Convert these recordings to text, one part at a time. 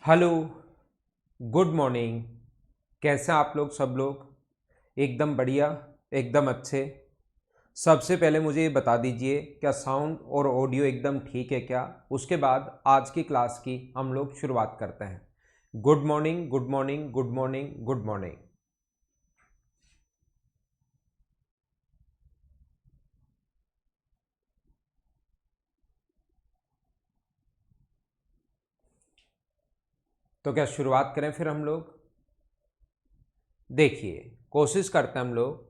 Hello, good morning. कैसे हैं आप लोग? सब लोग एकदम बढ़िया, एकदम अच्छे। सबसे पहले मुझे ये बता दीजिए, क्या साउंड और ऑडियो एकदम ठीक है क्या? उसके बाद आज की क्लास की हम लोग शुरुआत करते हैं। Good morning, good morning, good morning, good morning. तो क्या शुरुआत करें फिर हम लोग? देखिए, कोशिश करते हैं हम लोग।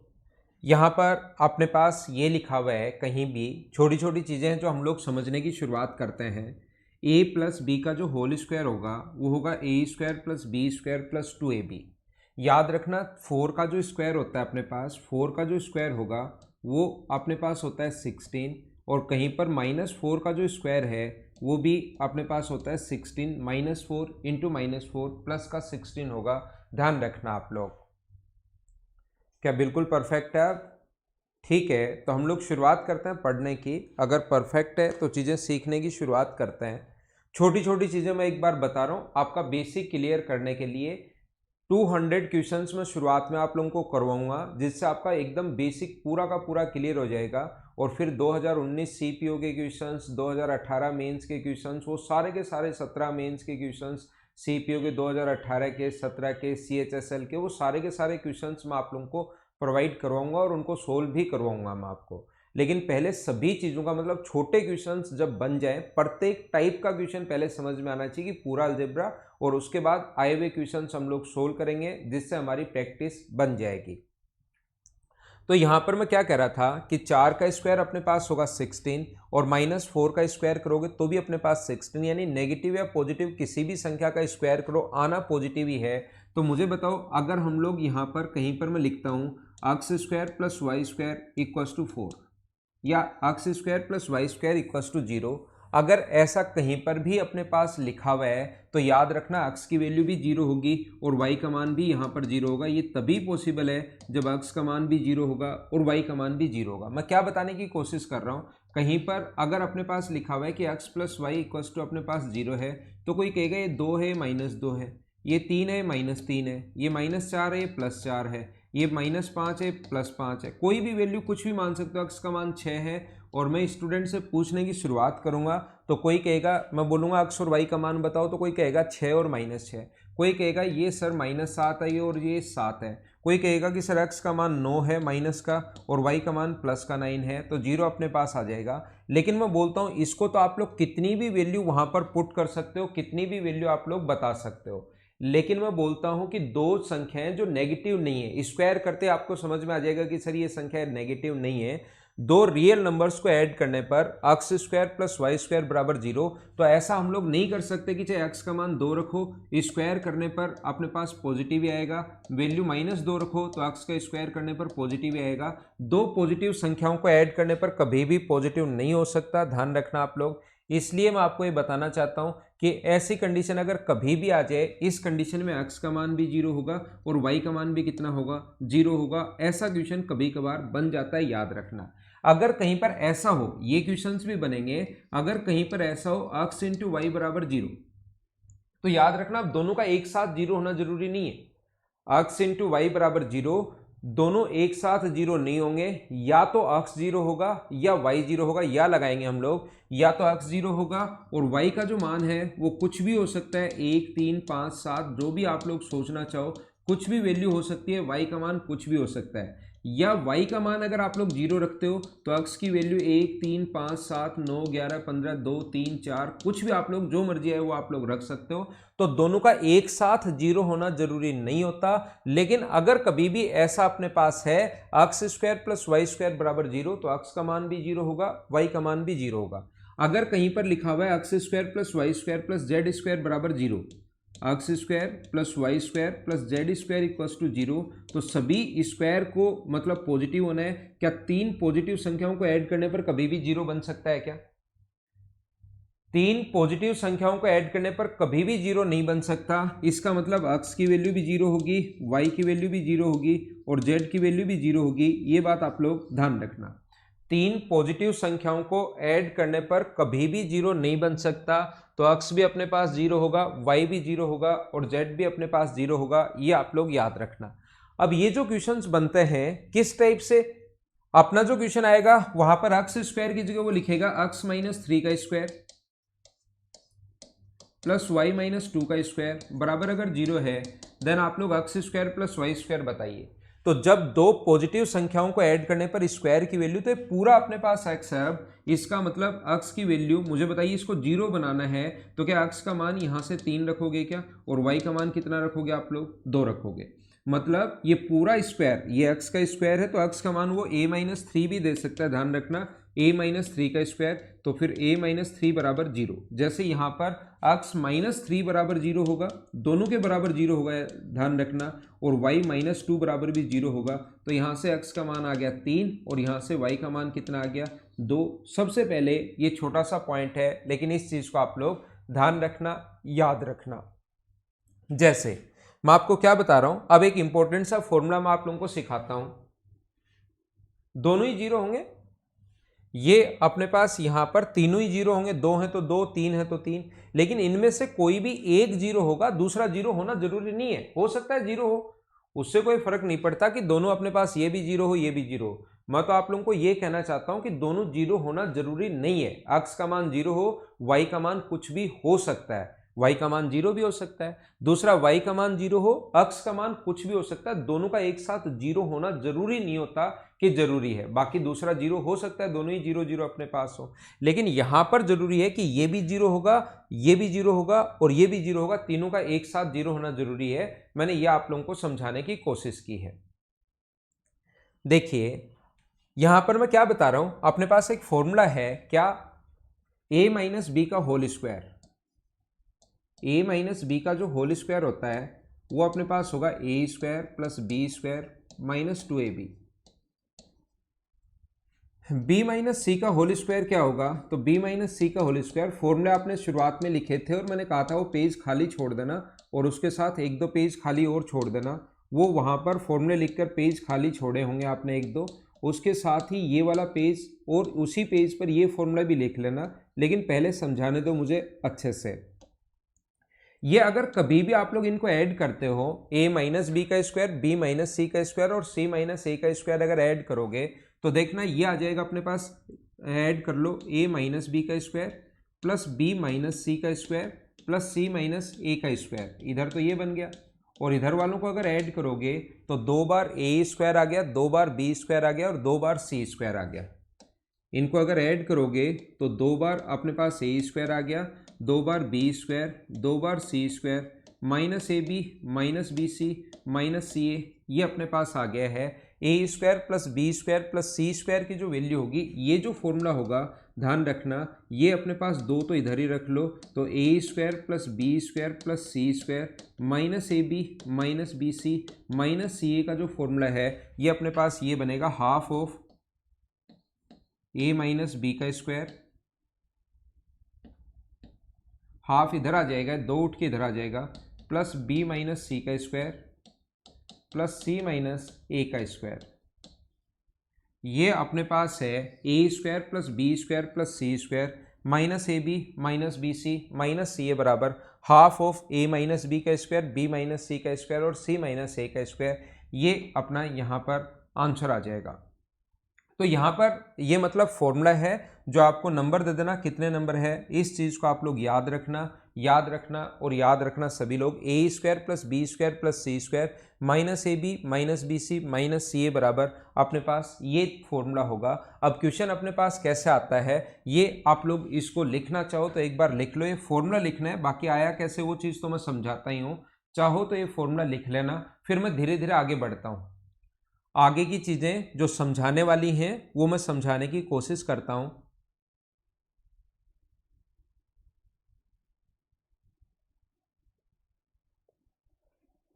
यहाँ पर अपने पास ये लिखा हुआ है, कहीं भी छोटी छोटी चीज़ें हैं जो हम लोग समझने की शुरुआत करते हैं। ए प्लस बी का जो होल स्क्वायर होगा वो होगा ए square plus B square plus 2ab। याद रखना, 4 का जो स्क्वायर होता है अपने पास, 4 का जो स्क्वायर होगा वो अपने पास होता है 16। और कहीं पर -4 का जो स्क्वायर है वो भी अपने पास होता है 16। -4 इंटू -4 प्लस का 16 होगा। ध्यान रखना आप लोग। क्या बिल्कुल परफेक्ट है आप? ठीक है, तो हम लोग शुरुआत करते हैं पढ़ने की। अगर परफेक्ट है तो चीज़ें सीखने की शुरुआत करते हैं। छोटी छोटी चीज़ें मैं एक बार बता रहा हूँ आपका बेसिक क्लियर करने के लिए। 200 क्वेश्चंस में शुरुआत में आप लोगों को करवाऊंगा, जिससे आपका एकदम बेसिक पूरा का पूरा क्लियर हो जाएगा। और फिर 2019 सीपीओ के क्वेश्चंस, 2018 मेंस के क्वेश्चंस, वो सारे के सारे 17 मेंस के क्वेश्चंस, सीपीओ के 2018 के, 17 के, सीएचएसएल के, वो सारे के सारे क्वेश्चंस मैं आप लोगों को प्रोवाइड करवाऊंगा और उनको सोल्व भी करवाऊंगा मैं आपको। लेकिन पहले सभी चीज़ों का मतलब छोटे क्वेश्चंस जब बन जाए, प्रत्येक टाइप का क्वेश्चन पहले समझ में आना चाहिए कि पूरा अलजेब्रा, और उसके बाद आए हुए क्वेश्चंस हम लोग सोल्व करेंगे, जिससे हमारी प्रैक्टिस बन जाएगी। तो यहाँ पर मैं क्या कह रहा था कि 4 का स्क्वायर अपने पास होगा 16, और -4 का स्क्वायर करोगे तो भी अपने पास 16, यानी नेगेटिव या पॉजिटिव किसी भी संख्या का स्क्वायर करो, आना पॉजिटिव ही है। तो मुझे बताओ, अगर हम लोग यहाँ पर कहीं पर मैं लिखता हूँ x square plus Y square equals to 4, या x square plus Y square equals to 0, अगर ऐसा कहीं पर भी अपने पास लिखा हुआ है तो याद रखना एक्स की वैल्यू भी 0 होगी और वाई का मान भी यहाँ पर 0 होगा। ये तभी पॉसिबल है जब एक्स का मान भी 0 होगा और वाई का मान भी 0 होगा। मैं क्या बताने की कोशिश कर रहा हूँ, कहीं पर अगर अपने पास लिखा हुआ है कि x plus y equals to अपने पास 0 है, तो कोई कहेगा ये 2 है, -2 है, ये 3 है, -3 है, ये -4 है, ये +4 है, ये -5 है, +5 है। कोई भी वैल्यू कुछ भी मान सकते हो। एक्स का मान 6 है और मैं स्टूडेंट से पूछने की शुरुआत करूंगा, तो कोई कहेगा, मैं बोलूंगा एक्स और वाई का मान बताओ, तो कोई कहेगा 6 और -6। कोई कहेगा ये सर -7 है और ये 7 है। कोई कहेगा कि सर एक्स का मान 9 है माइनस का और वाई का मान प्लस का 9 है, तो 0 अपने पास आ जाएगा। लेकिन मैं बोलता हूँ इसको तो आप लोग कितनी भी वैल्यू वहां पर पुट कर सकते हो, कितनी भी वैल्यू आप लोग बता सकते हो। लेकिन मैं बोलता हूं कि दो संख्याएं जो नेगेटिव नहीं है, स्क्वायर करते आपको समझ में आ जाएगा कि सर ये संख्या नेगेटिव नहीं है। दो रियल नंबर्स को ऐड करने पर x square plus Y square बराबर 0, तो ऐसा हम लोग नहीं कर सकते कि चाहे एक्स का मान 2 रखो, स्क्वायर करने पर अपने पास पॉजिटिव ही आएगा, वैल्यू -2 रखो तो एक्स का स्क्वायर करने पर पॉजिटिव ही आएगा। दो पॉजिटिव संख्याओं को ऐड करने पर कभी भी पॉजिटिव नहीं हो सकता, ध्यान रखना आप लोग। इसलिए मैं आपको ये बताना चाहता हूं कि ऐसी कंडीशन अगर कभी भी आ जाए, इस कंडीशन में एक्स का मान भी 0 होगा और वाई का मान भी कितना होगा, 0 होगा। ऐसा क्वेश्चन कभी कभार बन जाता है, याद रखना। अगर कहीं पर ऐसा हो, ये क्वेश्चंस भी बनेंगे, अगर कहीं पर ऐसा हो एक्स इंटू वाई बराबर 0, तो याद रखना अब दोनों का एक साथ 0 होना जरूरी नहीं है। एक्स इंटू वाई बराबर 0, दोनों एक साथ 0 नहीं होंगे। या तो एक्स 0 होगा या वाई 0 होगा, या लगाएंगे हम लोग, या तो एक्स 0 होगा और वाई का जो मान है वो कुछ भी हो सकता है, 1, 3, 5, 7, जो भी आप लोग सोचना चाहो, कुछ भी वैल्यू हो सकती है। वाई का मान कुछ भी हो सकता है। या वाई का मान अगर आप लोग 0 रखते हो तो एक्स की वैल्यू 1, 3, 5, 7, 9, 11, 15, 2, 3, 4, कुछ भी आप लोग जो मर्जी है वो आप लोग रख सकते हो। तो दोनों का एक साथ 0 होना जरूरी नहीं होता। लेकिन अगर कभी भी ऐसा अपने पास है x square plus Y square बराबर 0, तो एक्स का मान भी 0 होगा, वाई का मान भी 0 होगा। अगर कहीं पर लिखा हुआ है x square plus Y square plus z square बराबर 0, x square plus Y square plus z square equals to 0, तो सभी स्क्वायर को मतलब पॉजिटिव होना है। क्या तीन पॉजिटिव संख्याओं को ऐड करने पर कभी भी 0 बन सकता है क्या? तीन पॉजिटिव संख्याओं को ऐड करने पर कभी भी 0 नहीं बन सकता। इसका मतलब x की वैल्यू भी 0 होगी, y की वैल्यू भी 0 होगी और z की वैल्यू भी 0 होगी। ये बात आप लोग ध्यान रखना। तीन पॉजिटिव संख्याओं को ऐड करने पर कभी भी जीरो नहीं बन सकता, तो अक्स भी अपने पास जीरो होगा, वाई भी जीरो होगा और जेड भी अपने पास जीरो होगा, ये आप लोग याद रखना। अब ये जो क्वेश्चंस बनते हैं किस टाइप से, अपना जो क्वेश्चन आएगा वहां पर अक्स स्क्वायर की जगह वो लिखेगा अक्स माइनस 3 का स्क्वायर प्लस वाई माइनस 2 का स्क्वायर बराबर अगर जीरो है देन आप लोग अक्स स्क्वायर प्लस वाई स्क्वायर बताइए। तो जब दो पॉजिटिव संख्याओं को ऐड करने पर स्क्वायर की वैल्यू, तो ये पूरा अपने पास एक्स है। अब इसका मतलब अक्स की वैल्यू मुझे बताइए, इसको जीरो बनाना है तो क्या अक्स का मान यहां से 3 रखोगे क्या, और वाई का मान कितना रखोगे आप लोग, 2 रखोगे। मतलब ये पूरा स्क्वायर, ये अक्स का स्क्वायर है तो अक्स का मान वो a माइनस 3 भी दे सकता है, ध्यान रखना a माइनस 3 का स्क्वायर, तो फिर a माइनस 3 बराबर जीरो। जैसे यहाँ पर अक्स माइनस 3 बराबर जीरो होगा, दोनों के बराबर जीरो होगा ध्यान रखना, और y माइनस 2 बराबर भी जीरो होगा, तो यहाँ से अक्स का मान आ गया 3 और यहाँ से y का मान कितना आ गया 2। सबसे पहले ये छोटा सा पॉइंट है लेकिन इस चीज को आप लोग ध्यान रखना, याद रखना। जैसे मैं आपको क्या बता रहा हूं, अब एक इंपॉर्टेंट सा फॉर्मूला मैं आप लोगों को सिखाता हूं। दोनों ही जीरो होंगे, ये अपने पास यहां पर तीनों ही जीरो होंगे, 2 है तो 2, 3 है तो 3, लेकिन इनमें से कोई भी एक जीरो होगा, दूसरा जीरो होना जरूरी नहीं है, हो सकता है जीरो हो, उससे कोई फर्क नहीं पड़ता कि दोनों अपने पास ये भी जीरो हो ये भी जीरो हो। मैं तो आप लोगों को ये कहना चाहता हूं कि दोनों जीरो होना जरूरी नहीं है, अक्स का मान जीरो हो, वाई का मान कुछ भी हो सकता है, y का मान जीरो भी हो सकता है, दूसरा y का मान जीरो हो, अक्स का मान कुछ भी हो सकता है, दोनों का एक साथ जीरो होना जरूरी नहीं होता कि जरूरी है, बाकी दूसरा जीरो हो सकता है, दोनों ही जीरो जीरो अपने पास हो, लेकिन यहां पर जरूरी है कि ये भी जीरो होगा, ये भी जीरो होगा और ये भी जीरो होगा, तीनों का एक साथ जीरो होना जरूरी है। मैंने यह आप लोगों को समझाने की कोशिश की है। देखिए यहां पर मैं क्या बता रहा हूं, अपने पास एक फॉर्मूला है क्या, a माइनस बी का whole square, a minus B का जो होल स्क्वायर होता है वो अपने पास होगा ए square plus B square minus 2ab। b minus सी का होल स्क्वायर क्या होगा, तो b माइनस सी का होल स्क्वायर फॉर्मूले आपने शुरुआत में लिखे थे और मैंने कहा था वो पेज खाली छोड़ देना और उसके साथ एक दो पेज खाली और छोड़ देना, वो वहां पर फॉर्मूले लिखकर पेज खाली छोड़े होंगे आपने एक दो, उसके साथ ही ये वाला पेज और उसी पेज पर ये फॉर्मूला भी लिख लेना, लेकिन पहले समझाने दो मुझे अच्छे से। ये अगर कभी भी आप लोग इनको ऐड करते हो, a माइनस बी का स्क्वायर, b माइनस सी का स्क्वायर और c माइनस ए का स्क्वायर अगर ऐड करोगे तो देखना ये आ जाएगा अपने पास, ऐड कर लो a माइनस बी का स्क्वायर प्लस b माइनस सी का square plus c minus A का स्क्वायर, इधर तो ये बन गया, और इधर वालों को अगर ऐड करोगे तो 2 बार a स्क्वायर आ गया, 2 बार b स्क्वायर आ गया और 2 बार c स्क्वायर आ गया। इनको अगर ऐड करोगे तो 2 बार अपने पास a स्क्वायर आ गया, 2 बार बी स्क्वायर, 2 बार C square minus A B minus B C minus C A, ये अपने पास आ गया है A square plus B square plus C square की जो वैल्यू होगी, ये जो फॉर्मूला होगा ध्यान रखना, ये अपने पास दो तो इधर ही रख लो, तो A square plus B square plus C square minus A B minus B C minus C A का जो फॉर्मूला है ये अपने पास ये बनेगा half of A minus B का स्क्वायर, हाफ इधर आ जाएगा, दो उठ के इधर आ जाएगा, प्लस b माइनस सी का square plus c minus A का स्क्वायर, ये अपने पास है A square plus B square plus C square minus A B minus B C minus C A बराबर half of A minus B का square, B minus सी का square और c minus A का स्क्वायर, ये अपना यहाँ पर आंसर आ जाएगा। तो यहाँ पर ये मतलब फॉर्मूला है जो आपको नंबर दे देना, कितने नंबर है इस चीज़ को आप लोग याद रखना, याद रखना और याद रखना सभी लोग, A square plus B square plus C square minus A B minus B C minus C A बराबर अपने पास ये फॉर्मूला होगा। अब क्वेश्चन अपने पास कैसे आता है ये आप लोग इसको लिखना चाहो तो एक बार लिख लो, ये फॉर्मूला लिखना है, बाकी आया कैसे वो चीज़ तो मैं समझाता ही हूँ, चाहो तो ये फॉर्मूला लिख लेना, फिर मैं धीरे धीरे आगे बढ़ता हूँ, आगे की चीजें जो समझाने वाली हैं वो मैं समझाने की कोशिश करता हूं।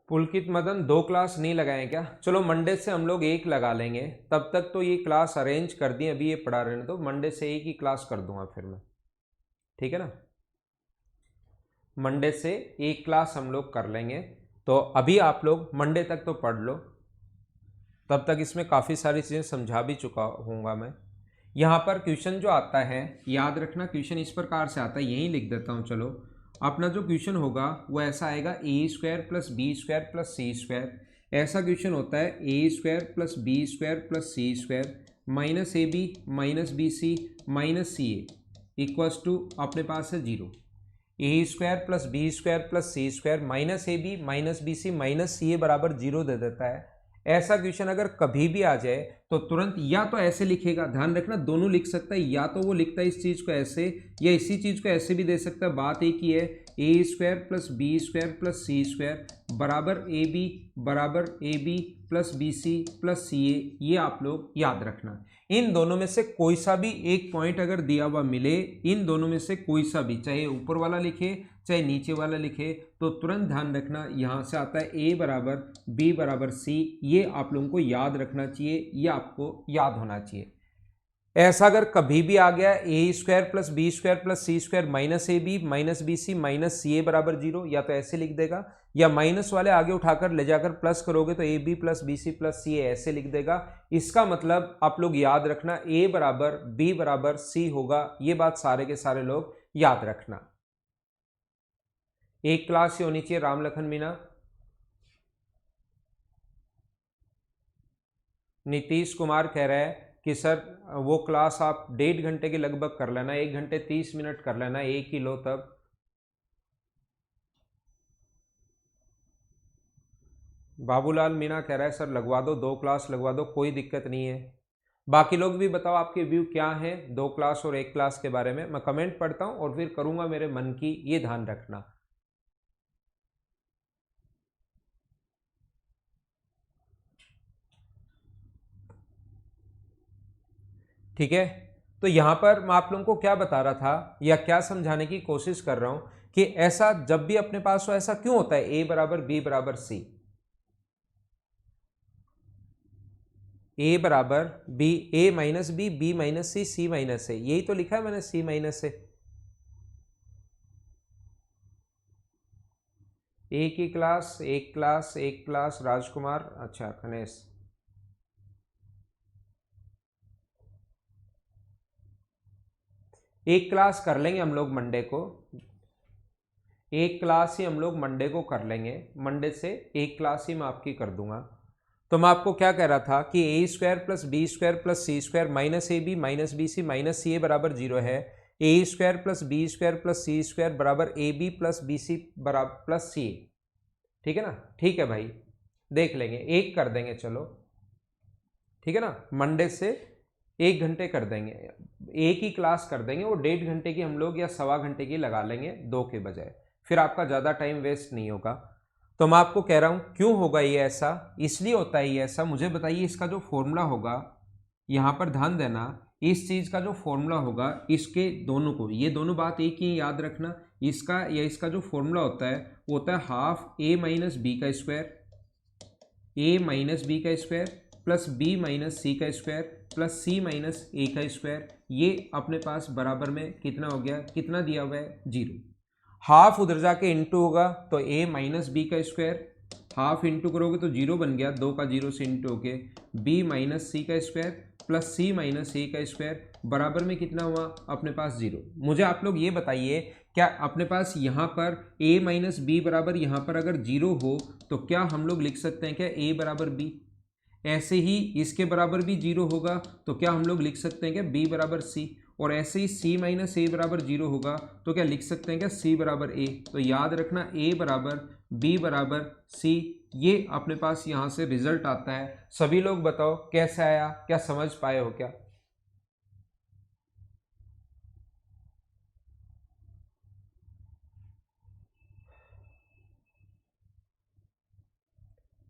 पुलकित मदन 2 क्लास नहीं लगाए क्या, चलो मंडे से हम लोग 1 लगा लेंगे, तब तक तो ये क्लास अरेंज कर दी, अभी ये पढ़ा रहने दो, मंडे से 1 ही क्लास कर दूंगा फिर मैं, ठीक है ना, मंडे से 1 क्लास हम लोग कर लेंगे। तो अभी आप लोग मंडे तक तो पढ़ लो, तब तक इसमें काफ़ी सारी चीज़ें समझा भी चुका हूँगा मैं। यहाँ पर क्वेश्चन जो आता है, याद रखना क्वेश्चन इस प्रकार से आता है, यहीं लिख देता हूँ। चलो अपना जो क्वेश्चन होगा वो ऐसा आएगा A square plus B square plus C square. ऐसा क्वेश्चन होता है A square plus B square plus C square minus A B minus B C minus C A equals to अपने पास है 0। A square plus B square plus C square minus A B minus B C minus C A बराबर 0 दे देता है। ऐसा question अगर कभी भी आ जाए तो तुरंत या तो ऐसे लिखेगा, ध्यान रखना दोनों लिख सकता है, या तो वो लिखता है इस चीज़ को ऐसे या इसी चीज़ को ऐसे भी दे सकता है। बात एक ही है, A square plus B square plus C square बराबर A B plus B C plus C A. ये आप लोग याद रखना। इन दोनों में से कोई सा भी एक पॉइंट अगर दिया हुआ मिले, इन दोनों में से कोई सा भी, चाहे ऊपर वाला लिखे चाहे नीचे वाला लिखे, तो तुरंत ध्यान रखना यहाँ से आता है ए बराबर बी बराबर सी। ये आप लोगों को याद रखना चाहिए, ये आपको याद होना चाहिए। ऐसा अगर कभी भी आ गया A square plus B square plus C square minus A B minus B C minus C A बराबर 0, या तो ऐसे लिख देगा या माइनस वाले आगे उठाकर ले जाकर प्लस करोगे तो A B plus B C plus C A ऐसे लिख देगा। इसका मतलब आप लोग याद रखना ए बराबर बी बराबर सी होगा। ये बात सारे के सारे लोग याद रखना। एक क्लास ही होनी चाहिए। राम लखन मीना, नीतीश कुमार कह रहा है कि सर वो क्लास आप 1.5 घंटे के लगभग कर लेना, 1 घंटे 30 मिनट कर लेना, एक ही लो तब। बाबूलाल मीना कह रहा है सर लगवा दो, 2 क्लास लगवा दो, कोई दिक्कत नहीं है। बाकी लोग भी बताओ आपके व्यू क्या है 2 क्लास और 1 क्लास के बारे में। मैं कमेंट पढ़ता हूं और फिर करूंगा मेरे मन की, ये ध्यान रखना। ठीक है, तो यहां पर मैं आप लोगों को क्या बता रहा था या क्या समझाने की कोशिश कर रहा हूं कि ऐसा जब भी अपने पास हो, ऐसा क्यों होता है ए बराबर बी बराबर सी, ए बराबर बी, ए माइनस बी माइनस सी माइनस ए, यही तो लिखा है मैंने सी माइनस ए। एक ही क्लास, एक क्लास, एक क्लास, राजकुमार, अच्छा गणेश। एक क्लास कर लेंगे हम लोग मंडे को, एक क्लास ही हम लोग मंडे को कर लेंगे। मंडे से एक क्लास ही मैं आपकी कर दूंगा। तो मैं आपको क्या कह रहा था कि A square plus B square plus C square minus A B minus B C minus C A बराबर 0 है। A square plus B square plus C square बराबर A B plus B C बराबर प्लस सी ए। ठीक है ना, ठीक है भाई, देख लेंगे, एक कर देंगे चलो, ठीक है ना। मंडे से 1 घंटे कर देंगे, एक ही क्लास कर देंगे, वो 1.5 घंटे की हम लोग या 1.25 घंटे की लगा लेंगे 2 के बजाय, फिर आपका ज़्यादा टाइम वेस्ट नहीं होगा। तो मैं आपको कह रहा हूँ क्यों होगा ये ऐसा, इसलिए होता है ये ऐसा। मुझे बताइए इसका जो फॉर्मूला होगा, यहाँ पर ध्यान देना, इस चीज़ का जो फॉर्मूला होगा, इसके दोनों को, ये दोनों बात एक ही याद रखना, इसका या इसका जो फॉर्मूला होता है वो होता है हाफ ए माइनस बी का स्क्वायर, ए माइनस बी का स्क्वायर प्लस बी माइनस सी का square plus C minus A का स्क्वायर। ये अपने पास बराबर में कितना हो गया, कितना दिया हुआ है 0। हाफ उधर जाके इंटू होगा तो ए माइनस बी का स्क्वायर, हाफ इंटू करोगे तो 0 बन गया, 2 का 0 से इंटू होके बी माइनस सी का square plus C minus A का स्क्वायर बराबर में कितना हुआ अपने पास 0। मुझे आप लोग ये बताइए, क्या अपने पास यहाँ पर a माइनस बी बराबर यहाँ पर अगर 0 हो तो क्या हम लोग लिख सकते हैं क्या a बराबर b? ऐसे ही इसके बराबर भी 0 होगा तो क्या हम लोग लिख सकते हैं क्या b बराबर c? और ऐसे ही c माइनस ए बराबर 0 होगा तो क्या लिख सकते हैं क्या c बराबर a? तो याद रखना a बराबर b बराबर c, ये अपने पास यहाँ से रिजल्ट आता है। सभी लोग बताओ कैसे आया, क्या समझ पाए हो क्या?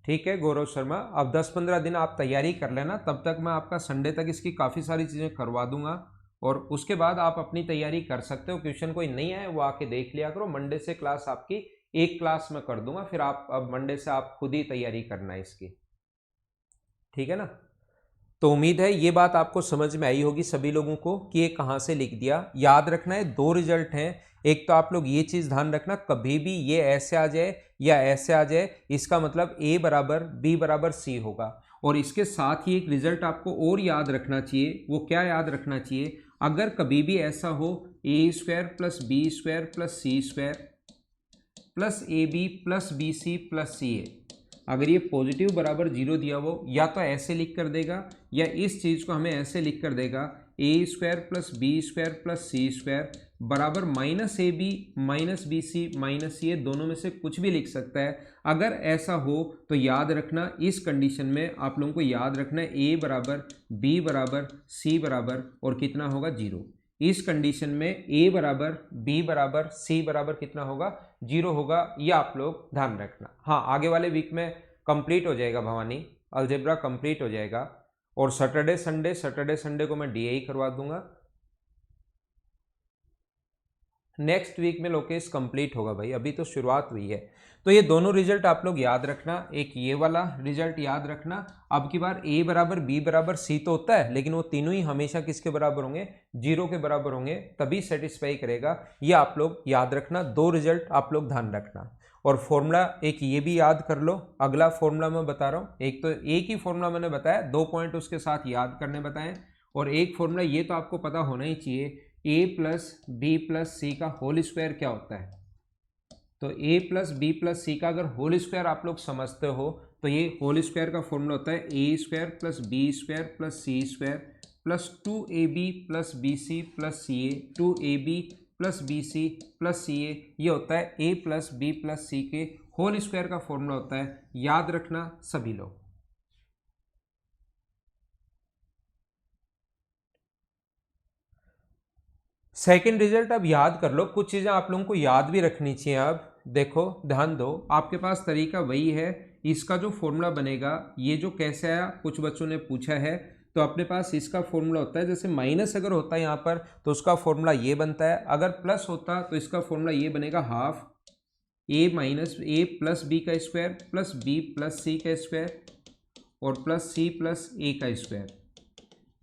ठीक है गौरव शर्मा, अब 10-15 दिन आप तैयारी कर लेना, तब तक मैं आपका संडे तक इसकी काफ़ी सारी चीज़ें करवा दूंगा और उसके बाद आप अपनी तैयारी कर सकते हो। क्वेश्चन कोई नहीं आए वो आके देख लिया करो। मंडे से क्लास आपकी एक क्लास में कर दूंगा, फिर आप अब मंडे से आप खुद ही तैयारी करना है इसकी, ठीक है ना। तो उम्मीद है ये बात आपको समझ में आई होगी सभी लोगों को कि ये कहाँ से लिख दिया। याद रखना है 2 रिजल्ट हैं, एक तो आप लोग ये चीज़ ध्यान रखना कभी भी ये ऐसे आ जाए या ऐसे आ जाए, इसका मतलब a बराबर b बराबर c होगा। और इसके साथ ही एक रिजल्ट आपको और याद रखना चाहिए। वो क्या याद रखना चाहिए, अगर कभी भी ऐसा हो A square plus B square plus C square plus A B plus B C plus C A, अगर ये पॉजिटिव बराबर जीरो दिया हो, या तो ऐसे लिख कर देगा या इस चीज़ को हमें ऐसे लिख कर देगा A square plus B square plus C square बराबर minus A B minus B C minus C A, दोनों में से कुछ भी लिख सकता है। अगर ऐसा हो तो याद रखना, इस कंडीशन में आप लोगों को याद रखना है ए बराबर बी बराबर सी बराबर और कितना होगा जीरो। इस कंडीशन में ए बराबर बी बराबर सी बराबर कितना होगा, जीरो होगा। ये आप लोग ध्यान रखना। हाँ, आगे वाले वीक में कंप्लीट हो जाएगा भवानी, अलजेब्रा कंप्लीट हो जाएगा और सैटरडे संडे को मैं डीए करवा दूंगा। नेक्स्ट वीक में लोकेश कंप्लीट होगा भाई, अभी तो शुरुआत हुई है। तो ये दोनों रिजल्ट आप लोग याद रखना, एक ये वाला रिजल्ट याद रखना। अब की बार ए बराबर बी बराबर सी तो होता है, लेकिन वो तीनों ही हमेशा किसके बराबर होंगे, जीरो के बराबर होंगे, तभी सेटिस्फाई करेगा। ये आप लोग याद रखना, दो रिजल्ट आप लोग ध्यान रखना। और फॉर्मूला एक ये भी याद कर लो, अगला फॉर्मूला मैं बता रहा हूँ। एक तो एक ही फॉर्मूला मैंने बताया, 2 पॉइंट उसके साथ याद करने बताएं। और एक फॉर्मूला ये तो आपको पता होना ही चाहिए, ए प्लस बी प्लस सी का होल स्क्वायर क्या होता है। तो ए प्लस बी प्लस सी का अगर होल स्क्वायर आप लोग समझते हो तो ये होल स्क्वायर का फॉर्मूला होता है A square plus B square plus C square plus 2ab plus B C plus C A, 2ab plus B C plus C A, ये होता है A plus B plus C के whole square का formula होता है। याद रखना सभी लोग। सेकंड रिजल्ट अब याद कर लो, कुछ चीज़ें आप लोगों को याद भी रखनी चाहिए। अब देखो ध्यान दो, आपके पास तरीका वही है, इसका जो फॉर्मूला बनेगा, ये जो कैसे आया कुछ बच्चों ने पूछा है, तो अपने पास इसका फॉर्मूला होता है, जैसे माइनस अगर होता है यहाँ पर तो उसका फॉर्मूला ये बनता है, अगर प्लस होता तो इसका फॉर्मूला ये बनेगा हाफ ए माइनस ए प्लस बी का square plus B plus C का स्क्वायर और प्लस सी प्लस ए का स्क्वायर।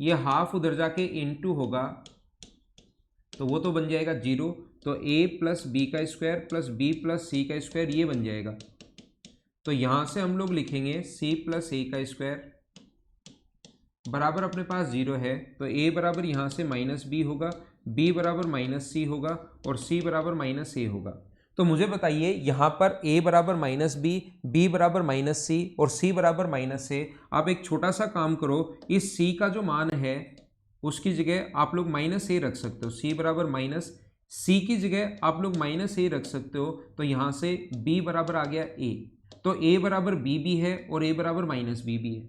ये हाफ उधर जाके इनटू होगा तो वो तो बन जाएगा जीरो, तो a प्लस बी का square plus B plus C का स्क्वायर ये बन जाएगा। तो यहाँ से हम लोग लिखेंगे c प्लस ए का स्क्वायर बराबर अपने पास जीरो है, तो a बराबर यहाँ से माइनस बी होगा, b बराबर माइनस सी होगा और c बराबर माइनस ए होगा। तो मुझे बताइए यहाँ पर a बराबर माइनस बी, b बराबर माइनस सी और c बराबर माइनस ए। आप एक छोटा सा काम करो, इस c का जो मान है उसकी जगह आप लोग माइनस ए रख सकते हो, c बराबर माइनस सी की जगह आप लोग माइनस ए रख सकते हो। तो यहाँ से b बराबर आ गया a, तो a बराबर b भी है और a बराबर माइनस बी भी है,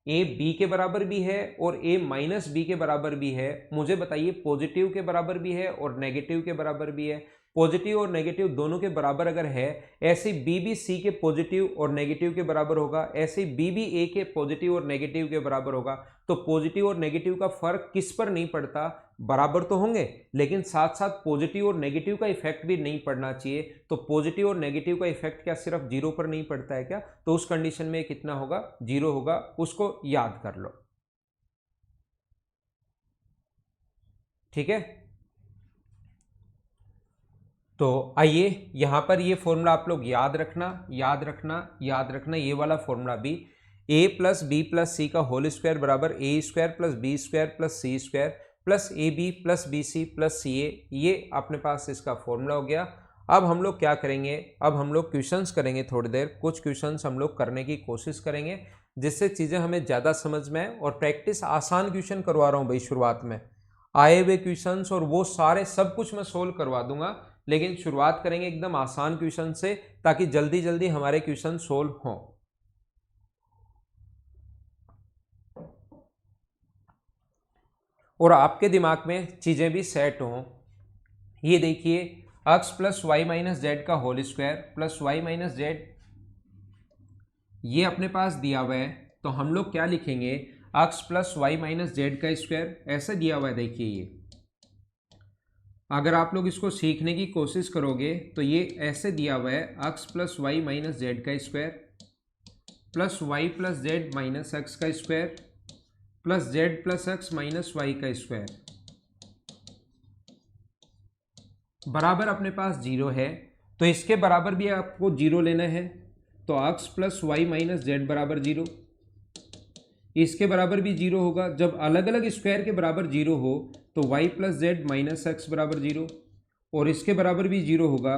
a b के बराबर भी है और a माइनस बी के बराबर भी है। मुझे बताइए पॉजिटिव के बराबर भी है और नेगेटिव के बराबर भी है। पॉजिटिव और नेगेटिव दोनों के बराबर अगर है, ऐसे बी भी सी के पॉजिटिव और नेगेटिव के बराबर होगा, ऐसे बी भी ए के पॉजिटिव और नेगेटिव के बराबर होगा। तो पॉजिटिव और नेगेटिव का फर्क किस पर नहीं पड़ता, बराबर तो होंगे लेकिन साथ साथ पॉजिटिव और नेगेटिव का इफेक्ट भी नहीं पड़ना चाहिए। तो पॉजिटिव और नेगेटिव का इफेक्ट क्या सिर्फ जीरो पर नहीं पड़ता है क्या, तो उस कंडीशन में कितना होगा, जीरो होगा, उसको याद कर लो। ठीक है, तो आइए यहाँ पर ये फॉर्मूला आप लोग याद रखना, याद रखना, याद रखना। ये वाला फॉर्मूला भी a plus B plus C का होल स्क्वायर बराबर A square plus B square plus C square plus A B plus B C plus C A, ये अपने पास इसका फॉर्मूला हो गया। अब हम लोग क्या करेंगे, अब हम लोग क्वेश्चंस करेंगे थोड़ी देर, कुछ क्वेश्चंस हम लोग करने की कोशिश करेंगे जिससे चीज़ें हमें ज़्यादा समझ में आए। और प्रैक्टिस आसान क्वेश्चन करवा रहा हूँ भाई, शुरुआत में आए हुए क्वेश्चंस और वो सारे सब कुछ मैं सोल्व करवा दूंगा, लेकिन शुरुआत करेंगे एकदम आसान क्वेश्चन से ताकि जल्दी जल्दी हमारे क्वेश्चन सोल्व हों। और आपके दिमाग में चीज़ें भी सेट हों। ये देखिए x plus Y minus Z का whole square plus Y minus Z ये अपने पास दिया हुआ है, तो हम लोग क्या लिखेंगे, x plus Y minus Z का स्क्वायर ऐसे दिया हुआ है। देखिए ये अगर आप लोग इसको सीखने की कोशिश करोगे तो ये ऐसे दिया हुआ है, x plus Y minus Z का square plus Y plus Z minus X का square plus Z plus x minus Y का स्क्वायर बराबर अपने पास जीरो है। तो इसके बराबर भी आपको जीरो लेना है, तो x plus Y minus z बराबर जीरो इसके बराबर भी 0 होगा। जब अलग अलग स्क्वायर के बराबर 0 हो तो y plus Z minus x बराबर 0, और इसके बराबर भी 0 होगा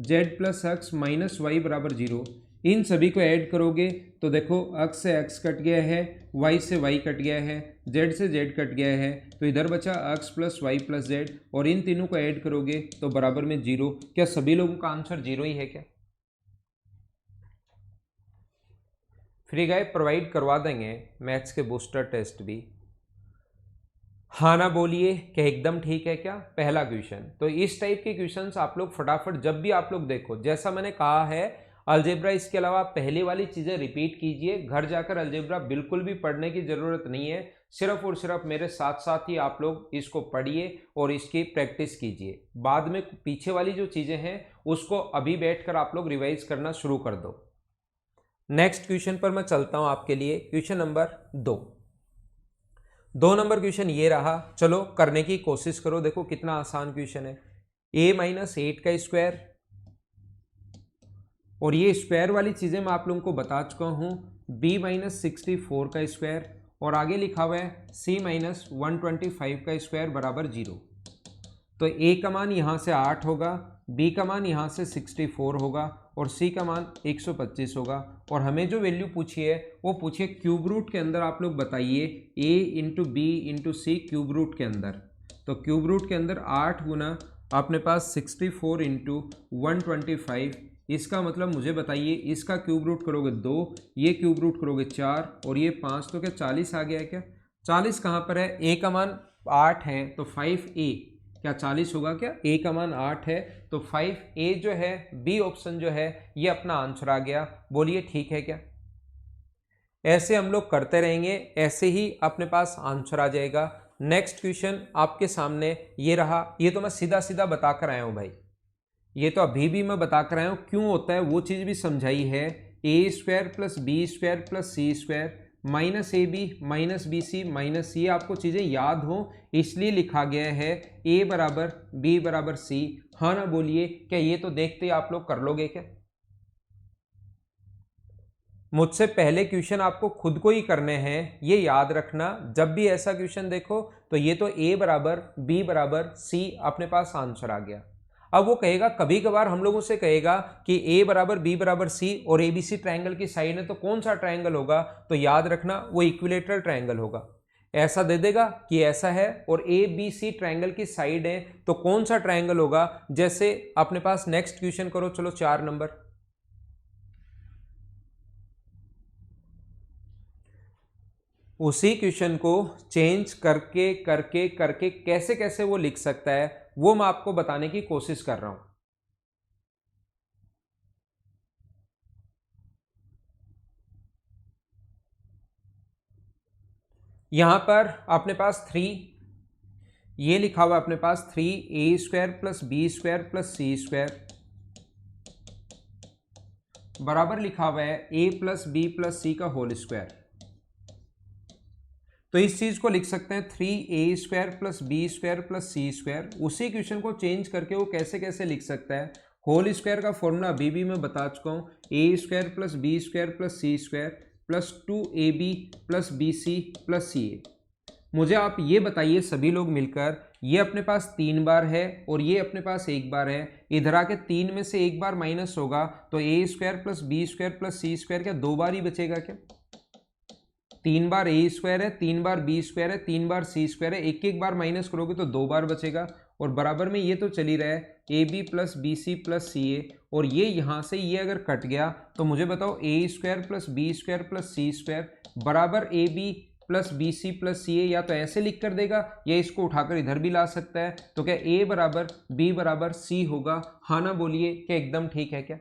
z plus x minus y बराबर 0। इन सभी को ऐड करोगे तो देखो x से x कट गया है, y से y कट गया है, z से z कट गया है, तो इधर बचा x plus Y plus z, और इन तीनों को ऐड करोगे तो बराबर में 0। क्या सभी लोगों का आंसर 0 ही है क्या? फ्री गाइड प्रोवाइड करवा देंगे मैथ्स के बूस्टर टेस्ट भी। हाँ ना बोलिए, क्या एकदम ठीक है क्या? पहला क्वेश्चन। तो इस टाइप के क्वेश्चंस आप लोग फटाफट जब भी आप लोग देखो, जैसा मैंने कहा है अलजेब्रा इसके अलावा पहले वाली चीज़ें रिपीट कीजिए। घर जाकर अलजेब्रा बिल्कुल भी पढ़ने की ज़रूरत नहीं है, सिर्फ और सिर्फ मेरे साथ साथ ही आप लोग इसको पढ़िए और इसकी प्रैक्टिस कीजिए। बाद में पीछे वाली जो चीज़ें हैं उसको अभी बैठकर आप लोग रिवाइज करना शुरू कर दो। नेक्स्ट क्वेश्चन पर मैं चलता हूँ आपके लिए। क्वेश्चन नंबर 2 नंबर क्वेश्चन ये रहा, चलो करने की कोशिश करो। देखो कितना आसान क्वेश्चन है। a माइनस 8 का स्क्वायर, और ये स्क्वायर वाली चीज़ें मैं आप लोगों को बता चुका हूँ, b माइनस 64 का स्क्वायर, और आगे लिखा हुआ है c माइनस 125 का स्क्वायर बराबर 0। तो a का मान यहाँ से 8 होगा, b का मान यहाँ से 64 होगा, और c का मान 125 होगा। और हमें जो वैल्यू पूछी है वो पूछिए क्यूब रूट के अंदर। आप लोग बताइए a into b into c cube root के अंदर। तो क्यूब रूट के अंदर 8 गुना अपने पास 64 इंटू 125, इसका मतलब मुझे बताइए इसका क्यूब रूट करोगे 2, ये क्यूब रूट करोगे 4, और ये 5, तो क्या 40 आ गया है क्या? 40 कहाँ पर है? a का मान 8 है तो 5a, क्या 40 होगा क्या? a का मान 8 है तो 5a जो है, बी ऑप्शन जो है ये अपना आंसर आ गया। बोलिए ठीक है क्या? ऐसे हम लोग करते रहेंगे, ऐसे ही अपने पास आंसर आ जाएगा। नेक्स्ट क्वेश्चन आपके सामने ये रहा। ये तो मैं सीधा सीधा बता कर आया हूँ भाई, ये तो अभी भी मैं बता कर आया हूँ। क्यों होता है वो चीज़ भी समझाई है। A square plus B square plus C square minus A B minus B C minus C, आपको चीज़ें याद हो इसलिए लिखा गया है ए बराबर बी बराबर सी। हाँ ना बोलिए, क्या ये तो देखते ही आप लोग कर लोगे क्या? मुझसे पहले क्वेश्चन आपको खुद को ही करने हैं, ये याद रखना। जब भी ऐसा क्वेश्चन देखो तो ये तो a बराबर b बराबर c अपने पास आंसर आ गया। अब वो कहेगा, कभी कभार हम लोगों से कहेगा कि a बराबर b बराबर c और ABC ट्रायंगल की साइड है, तो कौन सा ट्रायंगल होगा? तो याद रखना वो इक्विलेटरल ट्रायंगल होगा। ऐसा दे देगा कि ऐसा है और ABC ट्रायंगल की साइड है, तो कौन सा ट्रायंगल होगा? जैसे अपने पास नेक्स्ट क्वेश्चन करो, चलो 4 नंबर। उसी क्वेश्चन को चेंज करके करके करके कैसे कैसे वो लिख सकता है वो मैं आपको बताने की कोशिश कर रहा हूं। यहां पर अपने पास 3, ये लिखा हुआ अपने पास 3a square plus B square plus सी स्क्वायर बराबर लिखा हुआ है a plus B plus C का होल स्क्वायर। तो इस चीज को लिख सकते हैं 3a square plus B square plus सी स्क्वायर। उसी क्वेश्चन को चेंज करके वो कैसे कैसे लिख सकता है? होल स्क्वायर का फॉर्मूला अभी भी मैं बता चुका हूँ, a square plus B square plus C square plus 2ab plus B C plus C A. मुझे आप ये बताइए सभी लोग मिलकर, ये अपने पास 3 बार है और ये अपने पास 1 बार है, इधर आके 3 में से 1 बार माइनस होगा तो a square plus B square plus C square क्या 2 बार ही बचेगा क्या? 3 बार a स्क्वायर है, 3 बार b स्क्वायर है, 3 बार c स्क्वायर है, एक एक बार माइनस करोगे तो 2 बार बचेगा। और बराबर में ये तो चल ही रहा है A B plus B C plus C A, और ये यहाँ से ये अगर कट गया तो मुझे बताओ a square plus B square plus C square बराबर A B plus B C plus C A, या तो ऐसे लिख कर देगा या इसको उठाकर इधर भी ला सकता है। तो क्या a बराबर b बराबर c होगा? हाँ ना बोलिए, क्या एकदम ठीक है क्या?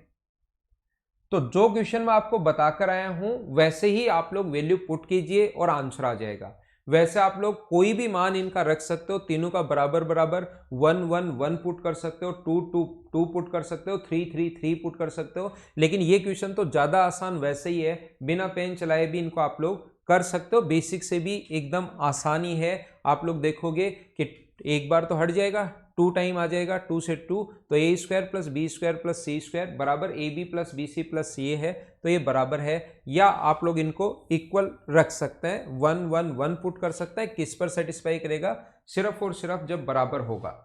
तो जो क्वेश्चन मैं आपको बताकर आया हूं वैसे ही आप लोग वैल्यू पुट कीजिए और आंसर आ जाएगा। वैसे आप लोग कोई भी मान इनका रख सकते हो, तीनों का बराबर बराबर 1 1 1 पुट कर सकते हो, 2 2 2 पुट कर सकते हो, 3 3 3 पुट कर सकते हो। लेकिन ये क्वेश्चन तो ज़्यादा आसान वैसे ही है, बिना पेन चलाए भी इनको आप लोग कर सकते हो। बेसिक से भी एकदम आसानी है। आप लोग देखोगे कि एक बार तो हट जाएगा, 2 टाइम आ जाएगा, 2 से 2, तो A square plus B square plus C square बराबर A B plus B C plus C A है, तो ये बराबर है, या आप लोग इनको इक्वल रख सकते हैं, 1 1 1 पुट कर सकते हैं। किस पर सेटिस्फाई करेगा? सिर्फ और सिर्फ जब बराबर होगा।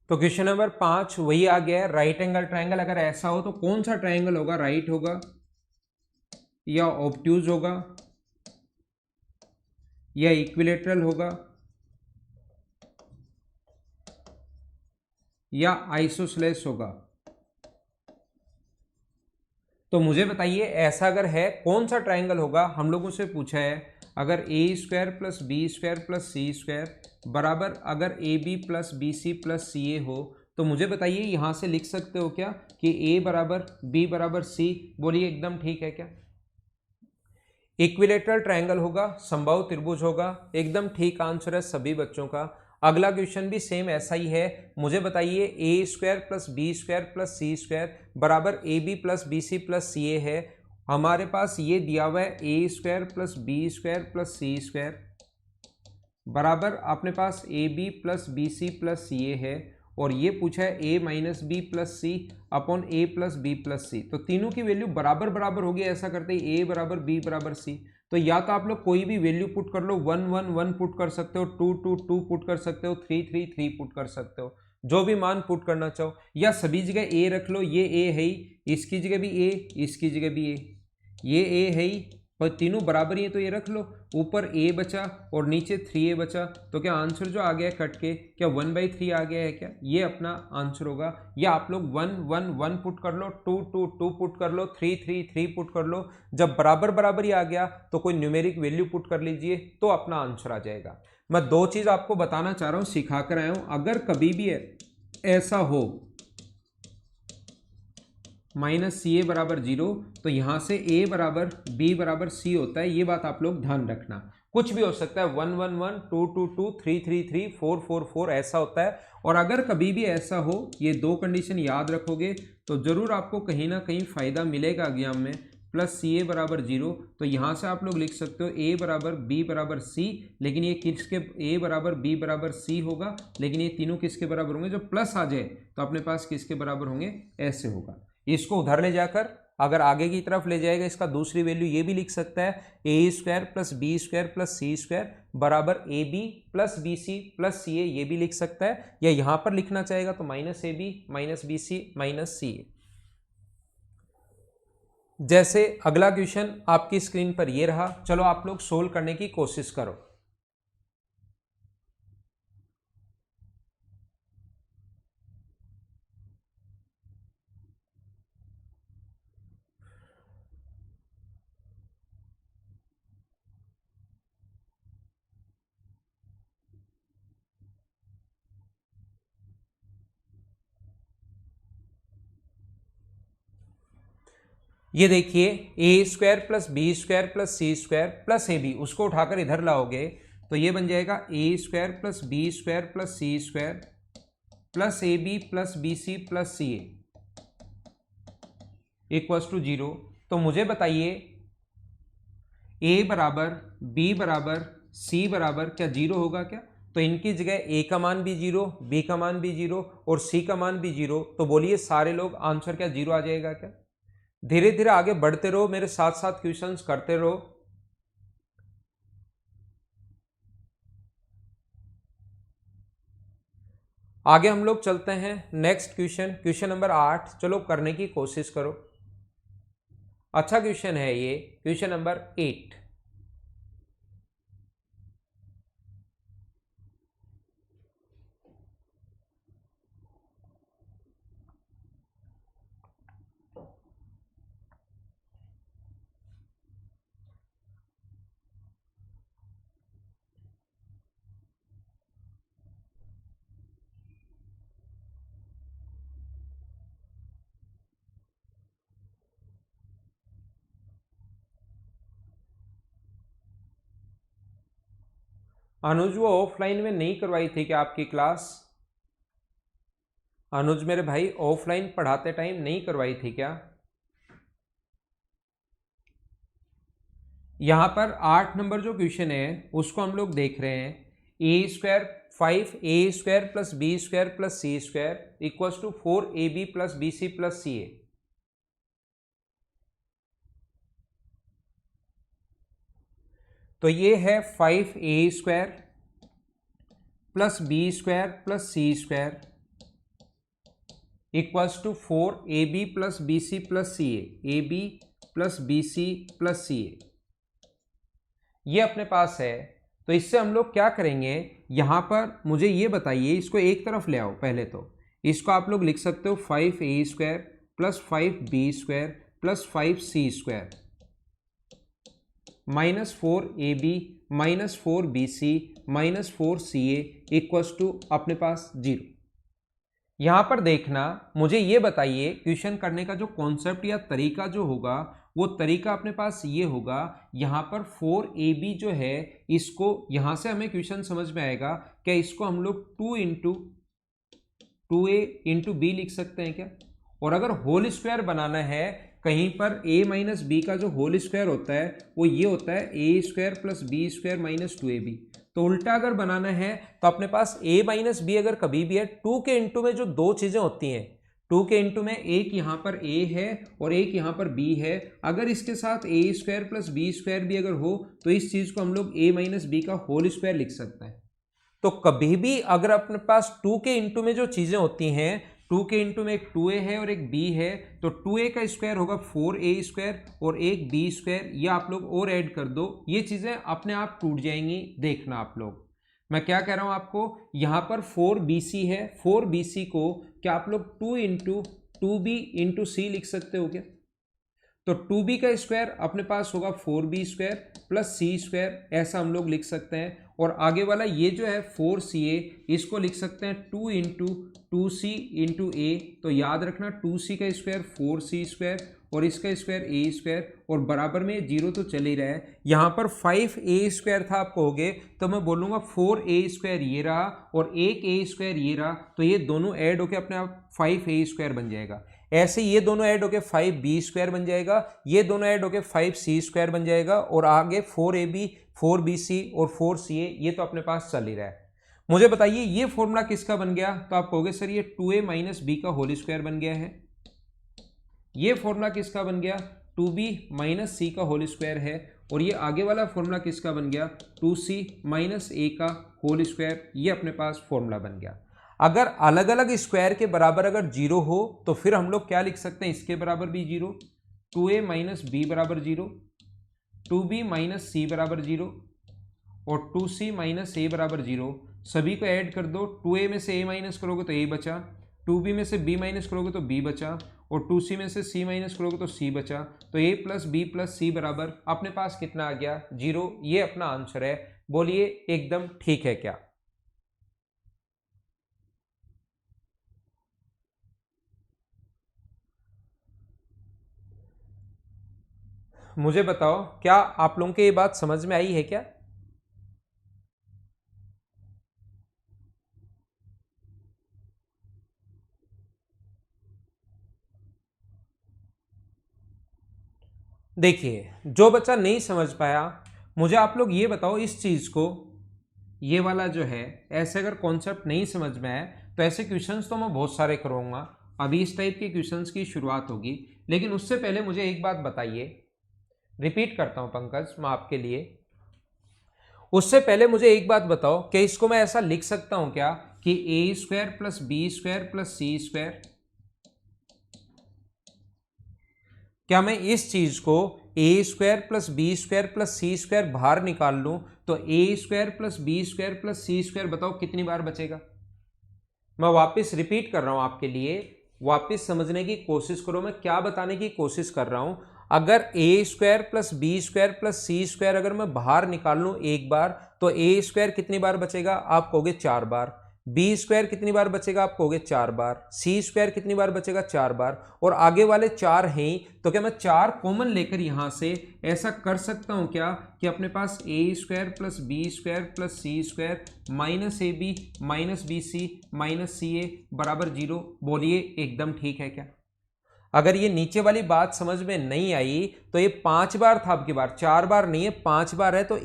तो क्वेश्चन नंबर 5 वही आ गया है, राइट एंगल ट्राइंगल अगर ऐसा हो तो कौन सा ट्राइंगल होगा? राइट होगा या ऑब्ट्यूज होगा या इक्विलेटरल होगा या आइसोसेलेस होगा? तो मुझे बताइए, ऐसा अगर है कौन सा ट्राइंगल होगा? हम लोगों से पूछा है अगर A square plus B square plus C square बराबर अगर A B plus B C plus C A हो, तो मुझे बताइए यहां से लिख सकते हो क्या कि ए बराबर बी बराबर सी? बोलिए एकदम ठीक है क्या? इक्विलेटरल ट्रायंगल होगा, समबाहु त्रिभुज होगा, एकदम ठीक आंसर है सभी बच्चों का। अगला क्वेश्चन भी सेम ऐसा ही है। मुझे बताइए A square plus B square plus C square बराबर A B plus B C plus C A है। हमारे पास ये दिया हुआ है A square plus B square plus C square बराबर अपने पास A B plus B C plus C A है, और ये पूछा है A minus B plus C upon A plus B plus C. तो तीनों की वैल्यू बराबर बराबर होगी, ऐसा करते हैं ए बराबर बी बराबर सी। तो या तो आप लोग कोई भी वैल्यू पुट कर लो, 1 1 1 पुट कर सकते हो, 2 2 2 पुट कर सकते हो, 3 3 3 पुट कर सकते हो, जो भी मान पुट करना चाहो, या सभी जगह ए रख लो। ये ए है ही, इसकी जगह भी ए, इसकी जगह भी ए, ये ए है ही, पर तीनों बराबर ही है तो ये रख लो। ऊपर ए बचा और नीचे 3a बचा, तो क्या आंसर जो आ गया है कट के, क्या 1/3 आ गया है क्या? ये अपना आंसर होगा। या आप लोग 1 1 1 पुट कर लो, 2 2 2 पुट कर लो, 3 3 3 पुट कर लो। जब बराबर बराबर ही आ गया तो कोई न्यूमेरिक वैल्यू पुट कर लीजिए, तो अपना आंसर आ जाएगा। मैं दो चीज आपको बताना चाह रहा हूं, सिखा कर आया हूं। अगर कभी भी ऐसा हो माइनस सी ए बराबर 0, तो यहां से ए बराबर बी बराबर सी होता है। ये बात आप लोग ध्यान रखना। कुछ भी हो सकता है, 1 1 1 2 2 2 3 3 3 4 4 4 ऐसा होता है। और अगर कभी भी ऐसा हो, ये दो कंडीशन याद रखोगे तो जरूर आपको कहीं ना कहीं फायदा मिलेगा एग्जाम में। प्लस सी ए बराबर 0, तो यहां से आप लोग लिख सकते हो ए बराबर बी बराबर सी, लेकिन ये किसके, ए बराबर बी बराबर सी होगा, लेकिन ये तीनों किसके बराबर होंगे? जो प्लस आ जाए तो अपने पास किसके बराबर होंगे? ऐसे होगा। इसको उधर ले जाकर अगर आगे की तरफ ले जाएगा, इसका दूसरी वैल्यू ये भी लिख सकता है A square plus B square plus C square बराबर A B plus B C plus C A, ये भी लिख सकता है। या यहां पर लिखना चाहेगा तो minus A B minus B C minus C A. जैसे अगला क्वेश्चन आपकी स्क्रीन पर ये रहा, चलो आप लोग सोल्व करने की कोशिश करो। ये देखिए A square plus B square plus C square plus A B, उसको उठाकर इधर लाओगे तो ये बन जाएगा A square plus B square plus C square plus A B plus B C plus C A equals to 0। तो मुझे बताइए ए बराबर बी बराबर सी बराबर क्या 0 होगा क्या? तो इनकी जगह ए का मान भी 0, बी का मान भी 0 और सी का मान भी 0, तो बोलिए सारे लोग आंसर क्या 0 आ जाएगा क्या? धीरे धीरे आगे बढ़ते रहो, मेरे साथ साथ क्वेश्चंस करते रहो। आगे हम लोग चलते हैं नेक्स्ट क्वेश्चन, क्वेश्चन नंबर 8। चलो करने की कोशिश करो, अच्छा क्वेश्चन है ये, क्वेश्चन नंबर 8। अनुज वो ऑफलाइन में नहीं करवाई थी क्या आपकी क्लास? अनुज मेरे भाई ऑफलाइन पढ़ाते टाइम नहीं करवाई थी क्या? यहां पर 8 नंबर जो क्वेश्चन है उसको हम लोग देख रहे हैं। A square 5a square plus B square plus C square equals to 4ab plus B C plus C A. तो ये है 5a square plus B square plus C square equals to 4ab plus B C plus C A. ab plus B C plus C A ये अपने पास है। तो इससे हम लोग क्या करेंगे, यहां पर मुझे ये बताइए, इसको एक तरफ ले आओ। पहले तो इसको आप लोग लिख सकते हो 5a square plus 5b square plus 5c square minus 4ab minus 4bc minus 4ca equals to अपने पास 0। यहां पर देखना, मुझे ये बताइए क्वेश्चन करने का जो कॉन्सेप्ट या तरीका जो होगा वो तरीका अपने पास ये होगा। यहां पर 4ab जो है इसको यहां से हमें क्वेश्चन समझ में आएगा क्या इसको हम लोग 2 इंटू 2a इंटू बी लिख सकते हैं क्या? और अगर होल स्क्वायर बनाना है कहीं पर a माइनस बी का जो होल स्क्वायर होता है वो ये होता है a square plus B square minus 2ab। तो उल्टा अगर बनाना है तो अपने पास a माइनस बी अगर कभी भी है 2 के इंटू में जो दो चीजें होती हैं, 2 के इंटू में एक यहाँ पर a है और एक यहाँ पर b है, अगर इसके साथ a square plus B square भी अगर हो तो इस चीज को हम लोग a माइनस बी का होल स्क्वायर लिख सकते हैं। तो कभी भी अगर अपने पास 2 के इंटू में जो चीजें होती हैं, 2 के इंटू में एक 2a है और एक b है, तो 2a का स्क्वायर होगा 4a स्क्वायर और एक b स्क्वायर, ये आप लोग और ऐड कर दो, ये चीजें अपने आप टूट जाएंगी। देखना आप लोग मैं क्या कह रहा हूं आपको, यहां पर 4bc है, 4bc को क्या आप लोग 2 इंटू 2b इंटू सी लिख सकते हो क्या? तो 2b का स्क्वायर अपने पास होगा 4b स्क्वायर प्लस सी स्क्वायर, ऐसा हम लोग लिख सकते हैं। और आगे वाला ये जो है 4ca इसको लिख सकते हैं 2 इंटू 2c इंटू ए। तो याद रखना 2c का स्क्वायर 4c स्क्वायर और इसका स्क्वायर a स्क्वायर, और बराबर में 0 तो चल ही रहा है। यहाँ पर 5a स्क्वायर था आप कहोगे तो मैं बोलूँगा 4a स्क्वायर ये रहा और एक a स्क्वायर ये रहा, तो ये दोनों ऐड होकर अपने आप 5a स्क्वायर बन जाएगा। ऐसे ये दोनों ऐड होके 5b स्क्वायर बन जाएगा, ये दोनों ऐड होके 5c स्क्वायर बन जाएगा, और आगे 4ab 4bc और 4ca ये तो अपने पास चल ही रहा है। मुझे बताइए ये फॉर्मूला किसका बन गया? तो आप कहोगे सर ये 2a माइनस बी का होल स्क्वायर बन गया है। ये फॉर्मूला किसका बन गया? 2b माइनस सी का होल स्क्वायर है। और ये आगे वाला फॉर्मूला किसका बन गया? 2c माइनस ए का होल स्क्वायर, ये अपने पास फॉर्मूला बन गया। अगर अलग अलग स्क्वायर के बराबर अगर 0 हो तो फिर हम लोग क्या लिख सकते हैं, इसके बराबर भी 0, 2a माइनस बी बराबर 0, 2b माइनस सी बराबर 0 और 2c माइनस ए बराबर 0। सभी को ऐड कर दो, 2a में से a माइनस करोगे तो a बचा, 2b में से b माइनस करोगे तो b बचा, और 2c में से c माइनस करोगे तो c बचा। तो a प्लस बी प्लस सी बराबर अपने पास कितना आ गया? 0। ये अपना आंसर है। बोलिए एकदम ठीक है क्या? मुझे बताओ क्या आप लोगों को ये बात समझ में आई है क्या? देखिए जो बच्चा नहीं समझ पाया, मुझे आप लोग ये बताओ इस चीज को, ये वाला जो है ऐसे अगर कॉन्सेप्ट नहीं समझ में आए तो ऐसे क्वेश्चंस तो मैं बहुत सारे करूँगा। अभी इस टाइप के क्वेश्चंस की शुरुआत होगी, लेकिन उससे पहले मुझे एक बात बताइए, रिपीट करता हूं पंकज मैं आपके लिए, उससे पहले मुझे एक बात बताओ कि इसको मैं ऐसा लिख सकता हूं क्या कि A square plus B square plus C square, क्या मैं इस चीज को A square plus B square plus C square बाहर निकाल लूं तो A square plus B square plus C square बताओ कितनी बार बचेगा? मैं वापस रिपीट कर रहा हूं आपके लिए, वापस समझने की कोशिश करो मैं क्या बताने की कोशिश कर रहा हूं। अगर A square plus B square plus C square अगर मैं बाहर निकाल लूं एक बार तो ए स्क्वायर कितनी बार बचेगा? आप कहोगे 4 बार। बी स्क्वायर कितनी बार बचेगा, आप कहोगे 4 बार, सी स्क्वायर कितनी बार बचेगा, 4 बार, और आगे वाले 4 हैं ही, तो क्या मैं 4 कॉमन लेकर यहां से ऐसा कर सकता हूं क्या कि अपने पास A square plus B square plus C square minus A B minus B C minus C A बराबर 0। बोलिए एकदम ठीक है क्या? अगर ये नीचे वाली बात समझ में नहीं आई तो ये 5 बार था, अब की बार 4 बार नहीं है, 5 बार है, तो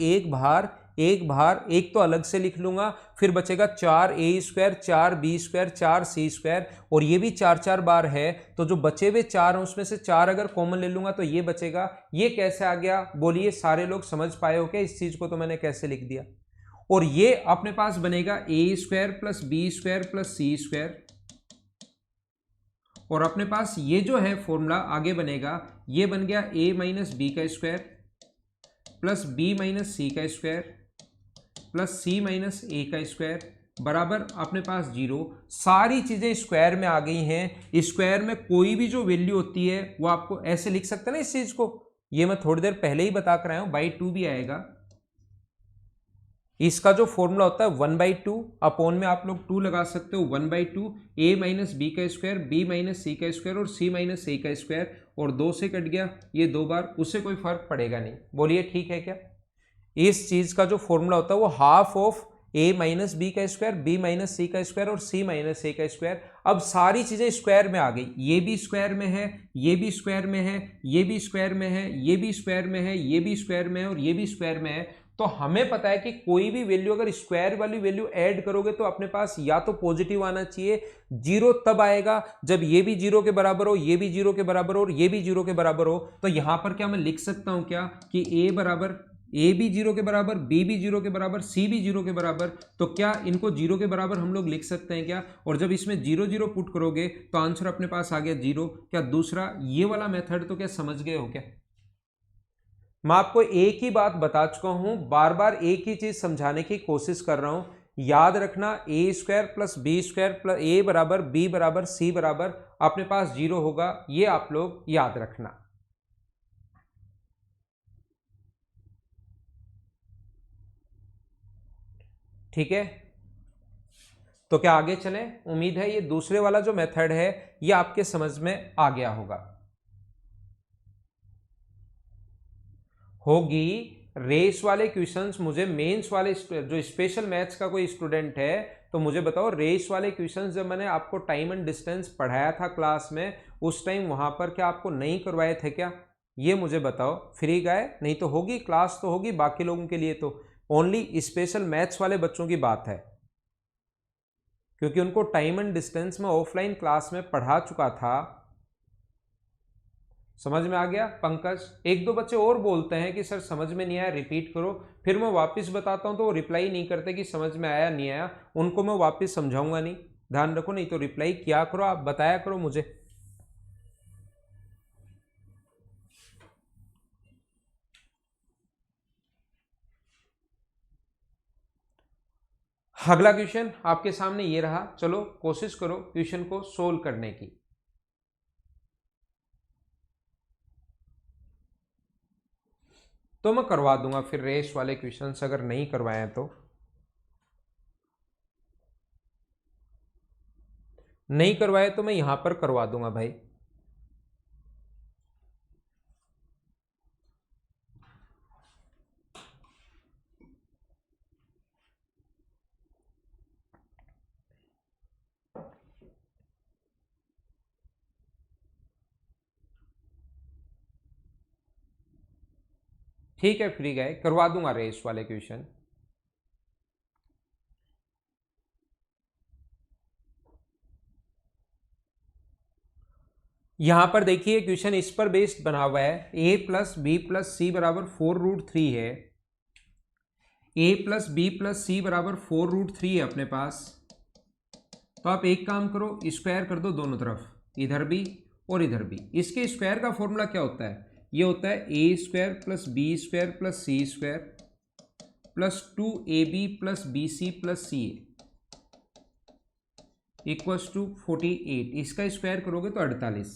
एक तो अलग से लिख लूंगा, फिर बचेगा 4 ए स्क्वायर 4 बी स्क्वायर 4 सी स्क्वायर, और ये भी 4 बार है, तो जो बचे हुए 4 हैं उसमें से 4 अगर कॉमन ले लूंगा तो ये बचेगा। ये कैसे आ गया? बोलिए सारे लोग समझ पाए हो क्या इस चीज को? तो मैंने कैसे लिख दिया, और ये अपने पास बनेगा A square plus B square plus C square, और अपने पास ये जो है फॉर्मूला आगे बनेगा, ये बन गया a माइनस बी का स्क्वायर प्लस बी माइनस सी का square plus C minus A का स्क्वायर बराबर अपने पास 0। सारी चीजें स्क्वायर में आ गई हैं। स्क्वायर में कोई भी जो वैल्यू होती है वो आपको ऐसे लिख सकते हैं ना इस चीज को, ये मैं थोड़ी देर पहले ही बता कर आया हूं, बाई 2 भी आएगा। इसका जो फॉर्मूला होता है 1/2 अपॉन में आप लोग 2 लगा सकते हो, 1/2 a माइनस बी का स्क्वायर बी माइनस सी का स्क्वायर और सी माइनस ए का स्क्वायर, और 2 से कट गया ये 2 बार, उससे कोई फर्क पड़ेगा नहीं। बोलिए ठीक है क्या? इस चीज का जो फॉर्मूला होता है वो half of a minus B का स्क्वायर बी माइनस सी का स्क्वायर और सी माइनस ए का स्क्वायर। अब सारी चीजें स्क्वायर में आ गई, ये भी स्क्वायर में है, ये भी स्क्वायर में है, ये भी स्क्वायर में है, ये भी स्क्वायर में है, ये भी स्क्वायर में है और ये भी स्क्वायर में है। तो हमें पता है कि कोई भी वैल्यू अगर स्क्वायर वाली वैल्यू ऐड करोगे तो अपने पास या तो पॉजिटिव आना चाहिए, 0 तब आएगा जब ये भी 0 के बराबर हो, ये भी 0 के बराबर हो और ये भी 0 के बराबर हो। तो यहां पर क्या मैं लिख सकता हूं क्या कि a बराबर ए भी 0 के बराबर, बी भी 0 के बराबर, सी भी 0 के बराबर, तो क्या इनको 0 के बराबर हम लोग लिख सकते हैं क्या? और जब इसमें 0 0 पुट करोगे तो आंसर अपने पास आ गया 0। क्या दूसरा ये वाला मेथड तो क्या समझ गए हो क्या? मैं आपको एक ही बात बता चुका हूं, बार बार एक ही चीज समझाने की कोशिश कर रहा हूं। याद रखना A square plus B square plus A बराबर बी बराबर सी बराबर अपने पास 0 होगा, ये आप लोग याद रखना। ठीक है, तो क्या आगे चलें? उम्मीद है ये दूसरे वाला जो मेथड है ये आपके समझ में आ गया होगी। रेस वाले क्वेश्चंस मुझे मेंस वाले जो स्पेशल मैथ्स का कोई स्टूडेंट है तो मुझे बताओ, रेस वाले क्वेश्चंस जब मैंने आपको टाइम एंड डिस्टेंस पढ़ाया था क्लास में, उस टाइम वहां पर क्या आपको नहीं करवाए थे क्या? ये मुझे बताओ। फ्री गए? नहीं तो होगी क्लास, तो होगी, बाकी लोगों के लिए तो ओनली स्पेशल मैथ्स वाले बच्चों की बात है, क्योंकि उनको टाइम एंड डिस्टेंस में ऑफलाइन क्लास में पढ़ा चुका था। समझ में आ गया? पंकज, एक दो बच्चे और बोलते हैं कि सर समझ में नहीं आया, रिपीट करो, फिर मैं वापस बताता हूं तो वो रिप्लाई नहीं करते कि समझ में आया नहीं आया, उनको मैं वापस समझाऊंगा नहीं, ध्यान रखो। नहीं तो रिप्लाई किया करो, आप बताया करो मुझे। अगला क्वेश्चन आपके सामने ये रहा, चलो कोशिश करो क्वेश्चन को सोल्व करने की। तो मैं करवा दूंगा फिर रेस वाले क्वेश्चंस, अगर नहीं करवाए तो नहीं करवाए तो मैं यहां पर करवा दूंगा भाई। ठीक है, फ्री गए, करवा दूंगा रेस वाले क्वेश्चन। यहां पर देखिए क्वेश्चन इस पर बेस्ड बना हुआ है, a प्लस बी प्लस सी बराबर 4√3 है। a प्लस बी प्लस सी बराबर 4√3 है अपने पास। तो आप एक काम करो, स्क्वायर कर दो दोनों तरफ, इधर भी और इधर भी। इसके स्क्वायर का फॉर्मूला क्या होता है? ये होता है A square plus B square plus C square plus 2ab plus B C plus C A equals to 48। इसका स्क्वायर करोगे तो 48।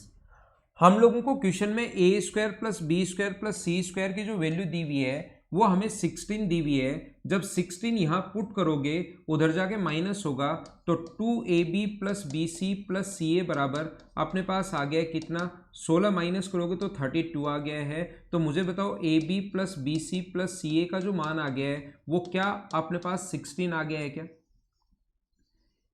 हम लोगों को क्वेश्चन में A square plus B square plus C square की जो वैल्यू दी हुई है वो हमें 16 दी हुई है। जब 16 यहाँ पुट करोगे उधर जाके माइनस होगा तो 2ab plus B C plus C A बराबर अपने पास आ गया है कितना, 16 माइनस करोगे तो 32 आ गया है। तो मुझे बताओ A B plus B C plus C A का जो मान आ गया है वो क्या अपने पास 16 आ गया है क्या?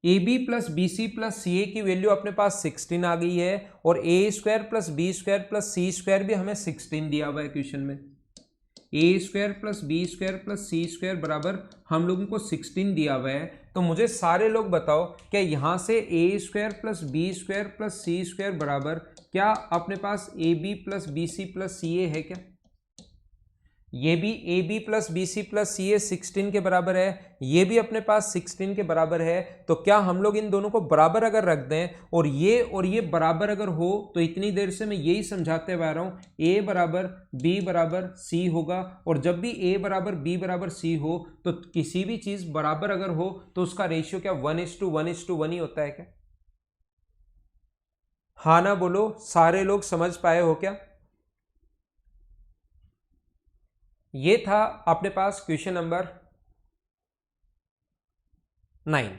A B plus B C plus C A की वैल्यू अपने पास 16 आ गई है और A square plus B square plus C square भी हमें 16 दिया हुआ है क्वेश्चन में। A square plus B square plus C square बराबर हम लोगों को 16 दिया हुआ है। तो मुझे सारे लोग बताओ क्या यहाँ से A square plus B square plus C square बराबर क्या अपने पास A B plus B C plus C A है क्या? ये भी A B plus B C plus C A 16 के बराबर है, ये भी अपने पास 16 के बराबर है। तो क्या हम लोग इन दोनों को बराबर अगर रख दें और ये बराबर अगर हो तो इतनी देर से मैं यही समझाते हुए आ रहा हूँ ए बराबर बी बराबर सी होगा। और जब भी ए बराबर बी बराबर सी हो तो किसी भी चीज बराबर अगर हो तो उसका रेशियो क्या 1:1:1 ही होता है क्या? हाँ ना बोलो, सारे लोग समझ पाए हो क्या? ये था अपने पास क्वेश्चन नंबर 9।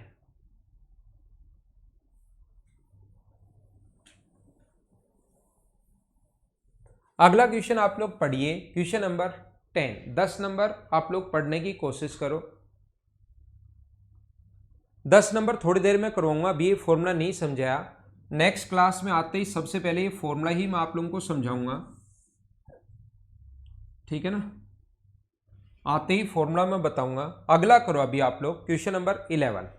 अगला क्वेश्चन आप लोग पढ़िए, क्वेश्चन नंबर 10। 10 नंबर आप लोग पढ़ने की कोशिश करो। 10 नंबर थोड़ी देर में करवाऊंगा, अभी ये फॉर्मूला नहीं समझाया। नेक्स्ट क्लास में आते ही सबसे पहले ये फॉर्मूला ही मैं आप लोगों को समझाऊंगा, ठीक है ना? आते ही फॉर्मूला में बताऊंगा। अगला करो अभी आप लोग क्वेश्चन नंबर 11।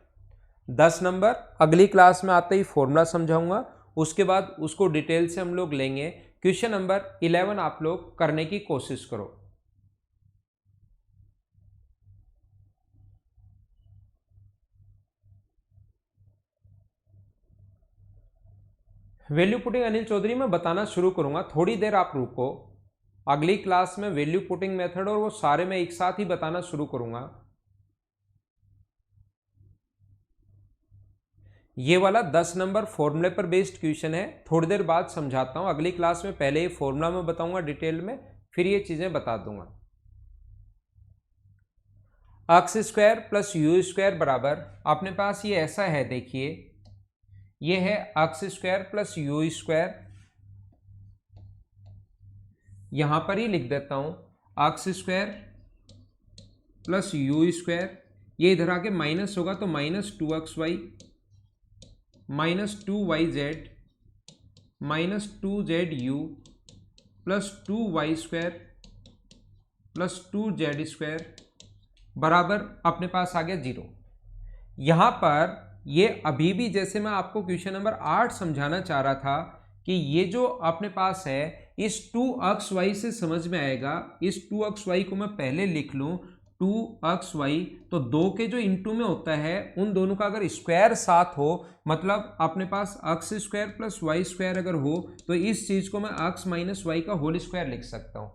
10 नंबर अगली क्लास में आते ही फॉर्मूला समझाऊंगा, उसके बाद उसको डिटेल से हम लोग लेंगे। क्वेश्चन नंबर 11 आप लोग करने की कोशिश करो। वैल्यू पुटिंग अनिल चौधरी मैं बताना शुरू करूंगा, थोड़ी देर आप रुको। अगली क्लास में वैल्यू पुटिंग मेथड और वो सारे मैं एक साथ ही बताना शुरू करूंगा। ये वाला 10 नंबर फॉर्मूले पर बेस्ड क्वेश्चन है, थोड़ी देर बाद समझाता हूं। अगली क्लास में पहले ये फॉर्मूला में बताऊंगा डिटेल में, फिर ये चीजें बता दूंगा। X square plus you square बराबर अपने पास ये ऐसा है, देखिए ये है x square plus you square, यहां पर ही लिख देता हूं x square plus you square, ये इधर आके माइनस होगा तो -2xy -2yz -2zu plus 2y square plus 2z square बराबर अपने पास आ गया 0। यहां पर ये अभी भी जैसे मैं आपको क्वेश्चन नंबर 8 समझाना चाह रहा था कि ये जो अपने पास है इस 2xy से समझ में आएगा। इस 2xy को मैं पहले लिख लूं 2xy, तो 2 के जो इंटू में होता है उन दोनों का अगर स्क्वायर साथ हो, मतलब अपने पास X square plus Y square अगर हो तो इस चीज को मैं एक्स माइनस वाई का होल स्क्वायर लिख सकता हूं।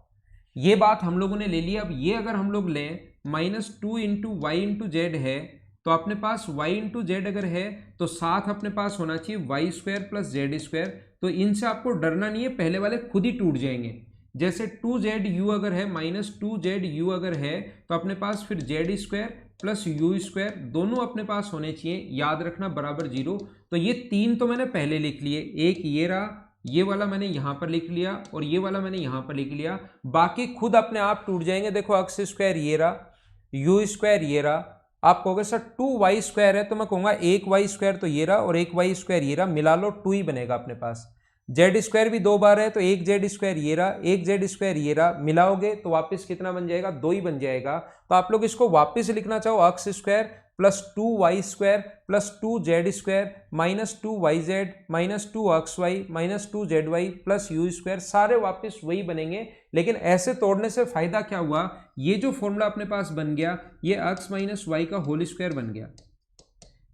ये बात हम लोगों ने ले ली। अब ये अगर हम लोग लें -2 इंटू वाई इंटू जेड है तो अपने पास y इंटू जेड अगर है तो साथ अपने पास होना चाहिए y square plus z square. तो इनसे आपको डरना नहीं है, पहले वाले खुद ही टूट जाएंगे। जैसे 2zu अगर है -2zu अगर है तो अपने पास फिर Z square plus you square दोनों अपने पास होने चाहिए, याद रखना बराबर 0। तो ये 3 तो मैंने पहले लिख लिए, एक ये रहा, ये वाला मैंने यहां पर लिख लिया और ये वाला मैंने यहां पर लिख लिया, बाकी खुद अपने आप टूट जाएंगे। देखो एक्स स्क्वायर ये रहा, यू स्क्वायर ये रहा। आप कहोगे सर 2y स्क्वायर है, तो मैं कहूंगा एक y स्क्वायर तो ये रहा और एक y स्क्वायर ये रहा, मिला लो 2 ही बनेगा अपने पास। जेड स्क्वायर भी 2 बार है तो एक जेड स्क्वायर ये रहा, एक जेड स्क्वायर ये रहा, मिलाओगे तो वापस कितना बन जाएगा, 2 ही बन जाएगा। तो आप लोग इसको वापस लिखना चाहो x square plus 2y square plus 2z square -2yz -2xy -2zy plus you square, सारे वापस वही बनेंगे। लेकिन ऐसे तोड़ने से फायदा क्या हुआ, ये जो फॉर्मूला अपने पास बन गया ये x माइनस वाई का होल स्क्वायर बन गया।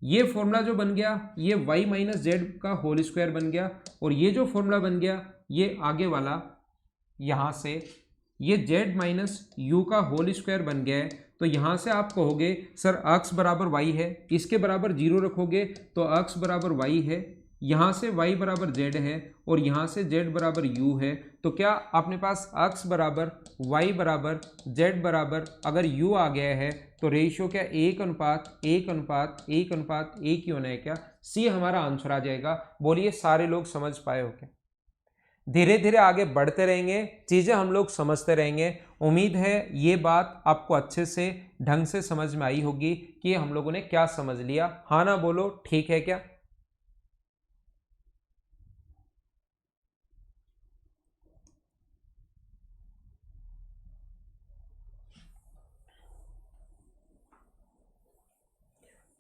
ये फॉर्मूला जो बन गया ये y माइनस जेड का होल स्क्वायर बन गया। और ये जो फॉर्मूला बन गया ये आगे वाला यहां से ये z माइनस यू का होल स्क्वायर बन गया है। तो यहां से आप कहोगे सर x बराबर y है, इसके बराबर 0 रखोगे तो x बराबर y है, यहाँ से y बराबर z है और यहाँ से z बराबर u है, तो क्या अपने पास x बराबर y बराबर z बराबर अगर u आ गया है तो रेशियो क्या 1:1:1:1 ही होना है क्या? सी हमारा आंसर आ जाएगा। बोलिए सारे लोग समझ पाए हो क्या? धीरे धीरे आगे बढ़ते रहेंगे, चीज़ें हम लोग समझते रहेंगे। उम्मीद है ये बात आपको अच्छे से ढंग से समझ में आई होगी कि हम लोगों ने क्या समझ लिया। हाँ ना बोलो, ठीक है क्या?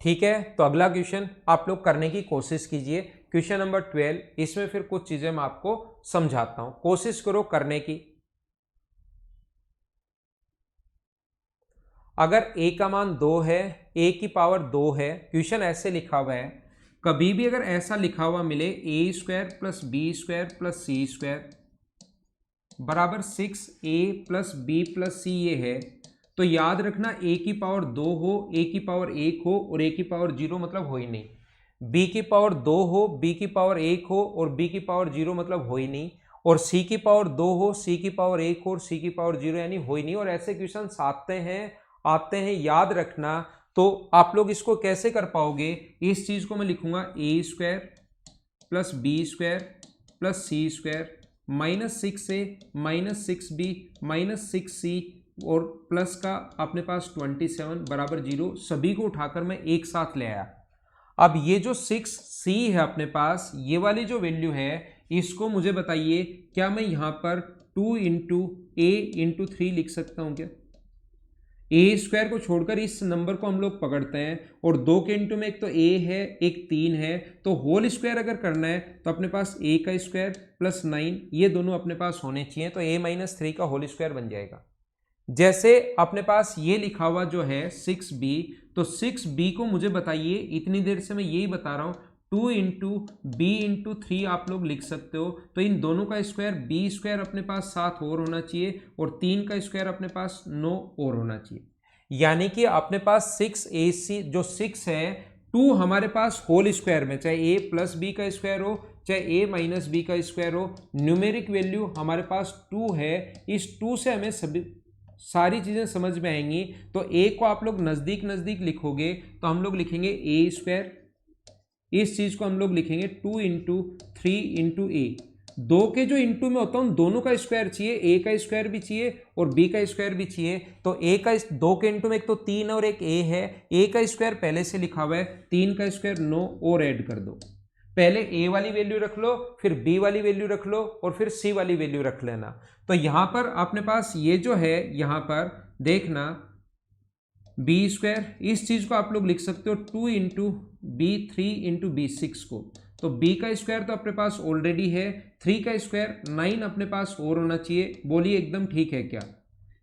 ठीक है, तो अगला क्वेश्चन आप लोग करने की कोशिश कीजिए। क्वेश्चन नंबर 12, इसमें फिर कुछ चीजें मैं आपको समझाता हूं, कोशिश करो करने की। अगर a का मान 2 है, a की पावर 2 है, क्वेश्चन ऐसे लिखा हुआ है, कभी भी अगर ऐसा लिखा हुआ मिले a² + b² + c² बराबर 6a + b + c ये है, तो याद रखना a की पावर 2 हो, a की पावर 1 हो और a की पावर 0 मतलब हो ही नहीं। b की पावर 2 हो, b की पावर 1 हो और b की पावर 0 मतलब हो ही नहीं। और c की पावर 2 हो, c की पावर 1 हो और c की पावर 0 यानी हो ही नहीं। और ऐसे क्वेश्चन आते हैं, याद रखना। तो आप लोग इसको कैसे कर पाओगे? इस चीज को मैं लिखूंगा a² + b² + c² -6a -6b -6c और प्लस का अपने पास 27 बराबर 0, सभी को उठाकर मैं एक साथ ले आया। अब ये जो 6c है अपने पास, ये वाली जो वैल्यू है, इसको मुझे बताइए क्या मैं यहां पर 2 × a × 3 लिख सकता हूं क्या? a² को छोड़कर इस नंबर को हम लोग पकड़ते हैं और 2 के इंटू में एक तो a है, एक 3 है, तो होल स्क्वायर अगर करना है तो अपने पास a का स्क्वायर + 9 ये दोनों अपने पास होने चाहिए, तो a - 3 का होल स्क्वायर बन जाएगा। जैसे अपने पास ये लिखा हुआ जो है 6b, तो 6b को मुझे बताइए, इतनी देर से मैं यही बता रहा हूं, 2 × b × 3 आप लोग लिख सकते हो। तो इन दोनों का स्क्वायर b² अपने पास 7 और होना चाहिए और 3 का स्क्वायर अपने पास 9 और होना चाहिए। यानी कि अपने पास 6ac जो 6 है, 2 हमारे पास होल स्क्वायर में, चाहे a + b का स्क्वायर हो चाहे a - b का स्क्वायर हो, न्यूमेरिक वैल्यू हमारे पास 2 है। इस 2 से हमें सभी सारी चीजें समझ में आएंगी। तो a को आप लोग नजदीक नजदीक लिखोगे तो हम लोग लिखेंगे a², इस चीज को हम लोग लिखेंगे 2 × 3 × a। 2 के जो इंटू में होता हूं, दोनों का स्क्वायर चाहिए, a का स्क्वायर भी चाहिए और b का स्क्वायर भी चाहिए। तो a का 2 के इंटू में एक तो 3 और एक a है, a का स्क्वायर पहले से लिखा हुआ है, 3 का स्क्वायर 9 और ऐड कर दो। पहले a वाली वैल्यू रख लो, फिर b वाली वैल्यू रख लो और फिर c वाली वैल्यू रख लेना। तो यहां पर अपने पास ये जो है, यहां पर देखना b², इस चीज को आप लोग लिख सकते हो 2 × b3 × b6 को। तो b का स्क्वायर तो अपने पास ऑलरेडी है, 3 का स्क्वायर 9 अपने पास और होना चाहिए। बोलिए एकदम ठीक है क्या?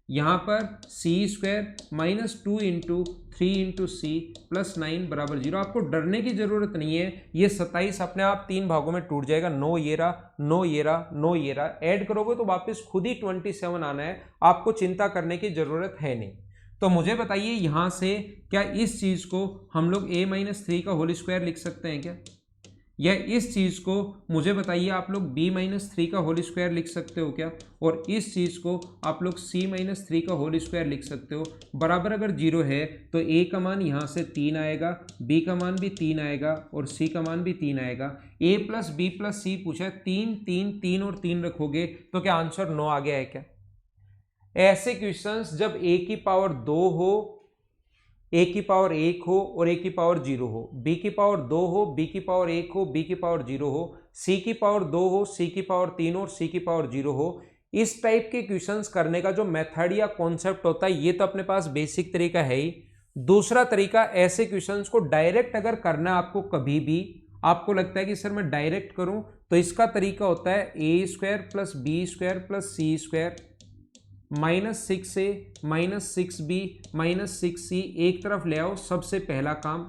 यहां पर c² -2 × 3 × c + 9 बराबर 0। आपको डरने की जरूरत नहीं है, ये 27 अपने आप 3 भागों में टूट जाएगा। 9 ये रहा, 9 ये रहा, 9 ये रहा, ऐड करोगे तो वापस खुद ही 27 आना है, आपको चिंता करने की जरूरत है नहीं। तो मुझे बताइए यहां से क्या इस चीज को हम लोग a - 3 का होल स्क्वायर लिख सकते हैं क्या? या इस चीज को मुझे बताइए आप लोग b - 3 का होल स्क्वायर लिख सकते हो क्या? और इस चीज को आप लोग c - 3 का होल स्क्वायर लिख सकते हो। बराबर अगर 0 है तो a का मान यहां से 3 आएगा, b का मान भी 3 आएगा और c का मान भी 3 आएगा। a + b + c पूछा है, 3 3 3 और 3 रखोगे तो क्या आंसर 9 आ गया है क्या? ऐसे क्वेश्चंस जब a की पावर 2 हो, a की पावर 1 हो और a की पावर 0 हो, b की पावर 2 हो, b की पावर 1 हो, b की पावर 0 हो, c की पावर 2 हो, c की पावर 3 हो और c की पावर 0 हो, इस टाइप के क्वेश्चंस करने का जो मेथड या कॉन्सेप्ट होता है, ये तो अपने पास बेसिक तरीका है ही। दूसरा तरीका, ऐसे क्वेश्चंस को डायरेक्ट अगर करना है आपको, कभी भी आपको लगता है कि सर मैं डायरेक्ट करूं, तो इसका तरीका होता है a² + b² + c² -6a -6b -6c एक तरफ ले आओ, सबसे पहला काम।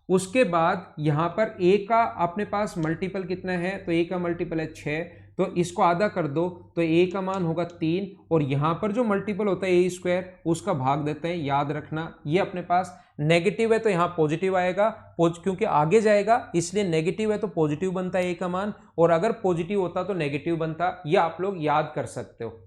उसके बाद यहां पर a का अपने पास मल्टीपल कितना है, तो a का मल्टीपल है 6, तो इसको आधा कर दो तो ए का मान होगा 3 और यहाँ पर जो मल्टीपल होता है ए स्क्वायर उसका भाग देते हैं। याद रखना ये अपने पास नेगेटिव है तो यहाँ पॉजिटिव आएगा, क्योंकि आगे जाएगा इसलिए नेगेटिव है तो पॉजिटिव बनता है ए का मान, और अगर पॉजिटिव होता तो नेगेटिव बनता। ये आप लोग याद कर सकते हो।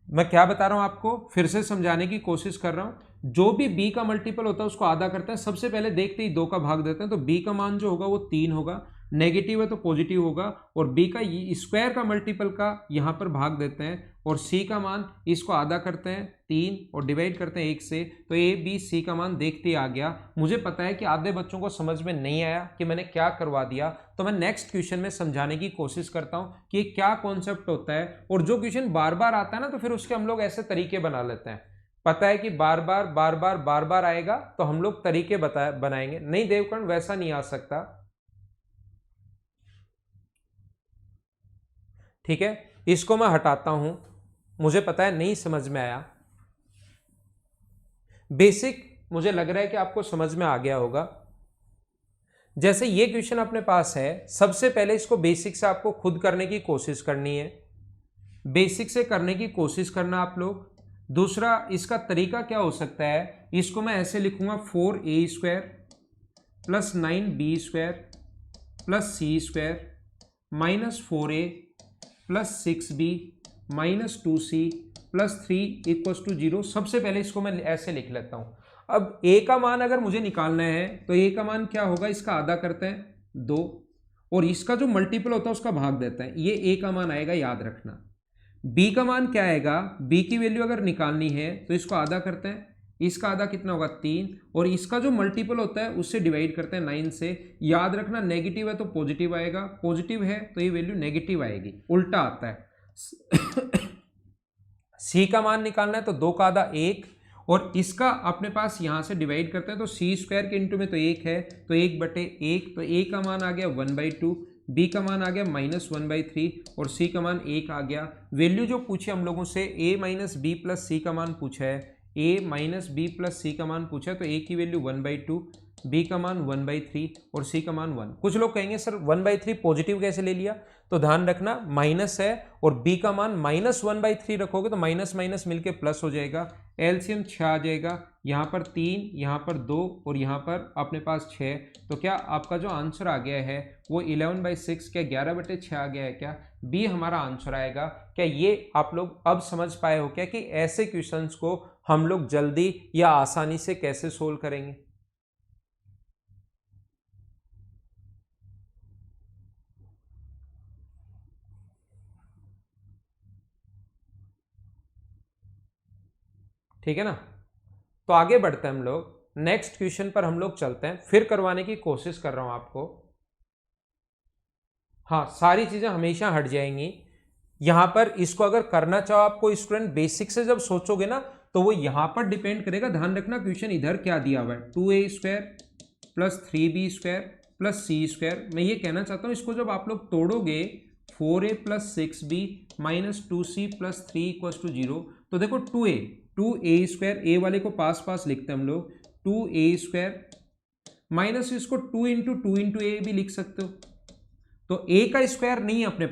मैं क्या बता रहा हूं आपको, फिर से समझाने की कोशिश कर रहा हूं। जो भी b का मल्टीपल होता है उसको आधा करते हैं। सबसे पहले देखते ही 2 का भाग देते हैं, तो b का मान जो होगा वो 3 होगा, नेगेटिव है तो पॉजिटिव होगा, और b का स्क्वायर का मल्टीपल का यहां पर भाग देते हैं, और c का मान इसको आधा करते हैं 3 और डिवाइड करते हैं 1 से, तो a b c का मान देखते ही आ गया। मुझे पता है कि आधे बच्चों को समझ में नहीं आया कि मैंने क्या करवा दिया, तो मैं नेक्स्ट क्वेश्चन में समझाने की कोशिश करता हूं कि क्या कॉन्सेप्ट होता है। और जो क्वेश्चन बार बार आता है ना तो फिर उसके हम लोग ऐसे तरीके बना लेते हैं। पता है कि बार बार आएगा तो हम लोग तरीके बनाएंगे। नहीं देवकर्ण, वैसा नहीं आ सकता। ठीक है, इसको मैं हटाता हूं, मुझे पता है नहीं समझ में आया। बेसिक मुझे लग रहा है कि आपको समझ में आ गया होगा। जैसे ये क्वेश्चन अपने पास है, सबसे पहले इसको बेसिक से आपको खुद करने की कोशिश करनी है, बेसिक से करने की कोशिश करना आप लोग। दूसरा इसका तरीका क्या हो सकता है, इसको मैं ऐसे लिखूंगा 4a² plus 9b² plus c² minus 4a plus 6b minus 2c plus 3 equals to 0। सबसे पहले इसको मैं ऐसे लिख लेता हूं। अब a का मान अगर मुझे निकालना है तो a का मान क्या होगा, इसका आधा करते हैं 2 और इसका जो मल्टीपल होता है उसका भाग देता है, ये a का मान आएगा, याद रखना। b का मान क्या आएगा, b की वैल्यू अगर निकालनी है तो इसको आधा करते हैं, इसका आधा कितना होगा 3, और इसका जो मल्टीपल होता है उससे डिवाइड करते हैं 9 से। याद रखना नेगेटिव है तो पॉजिटिव आएगा, पॉजिटिव है तो ये वैल्यू नेगेटिव आएगी, उल्टा आता है। सी का मान निकालना है तो 2 का आधा 1, और इसका अपने पास यहां से डिवाइड करते हैं तो c² के इंटू में तो 1 है तो 1/1, तो a का मान आ गया 1/2, b का मान आ गया -1/3 और c का मान 1 आ गया। वैल्यू जो पूछे हम लोगों से a minus B plus C का मान पूछा है, a minus B plus C का मान पूछा है, तो a की वैल्यू 1/2, b का मान 1/3 और c का मान 1। कुछ लोग कहेंगे सर 1/3 पॉजिटिव कैसे ले लिया, तो ध्यान रखना माइनस है और b का मान -1/3 रखोगे तो माइनस माइनस मिलके प्लस हो जाएगा, एलसीएम 6 आ जाएगा। यहाँ पर 3, यहाँ पर 2 और यहाँ पर अपने पास 6, तो क्या आपका जो आंसर आ गया है वो 11/6 क्या 11/6 आ गया है क्या, बी हमारा आंसर आएगा। क्या ये आप लोग अब समझ पाए हो क्या कि ऐसे क्वेश्चंस को हम लोग जल्दी या आसानी से कैसे सोल्व करेंगे। ठीक है ना, तो आगे बढ़ते हैं हम लोग, नेक्स्ट क्वेश्चन पर हम लोग चलते हैं। फिर करवाने की कोशिश कर रहा हूं आपको, हाँ सारी चीजें हमेशा हट जाएंगी। यहां पर इसको अगर करना चाहो आपको स्टूडेंट बेसिक से जब सोचोगे ना तो वो यहां पर डिपेंड करेगा। ध्यान रखना क्वेश्चन इधर क्या दिया हुआ है, 2a² plus 3b² plus c²। मैं ये कहना चाहता हूं इसको जब आप लोग तोड़ोगे 4a plus 6b minus 2c plus 3 equals to 0, तो देखो 2a² a वाले को पास पास लिखते हैं हम लोग, 2a² माइनस इसको 2 इंटू a भी लिख सकते हो। तो a का स्क्वायर नहीं है अपने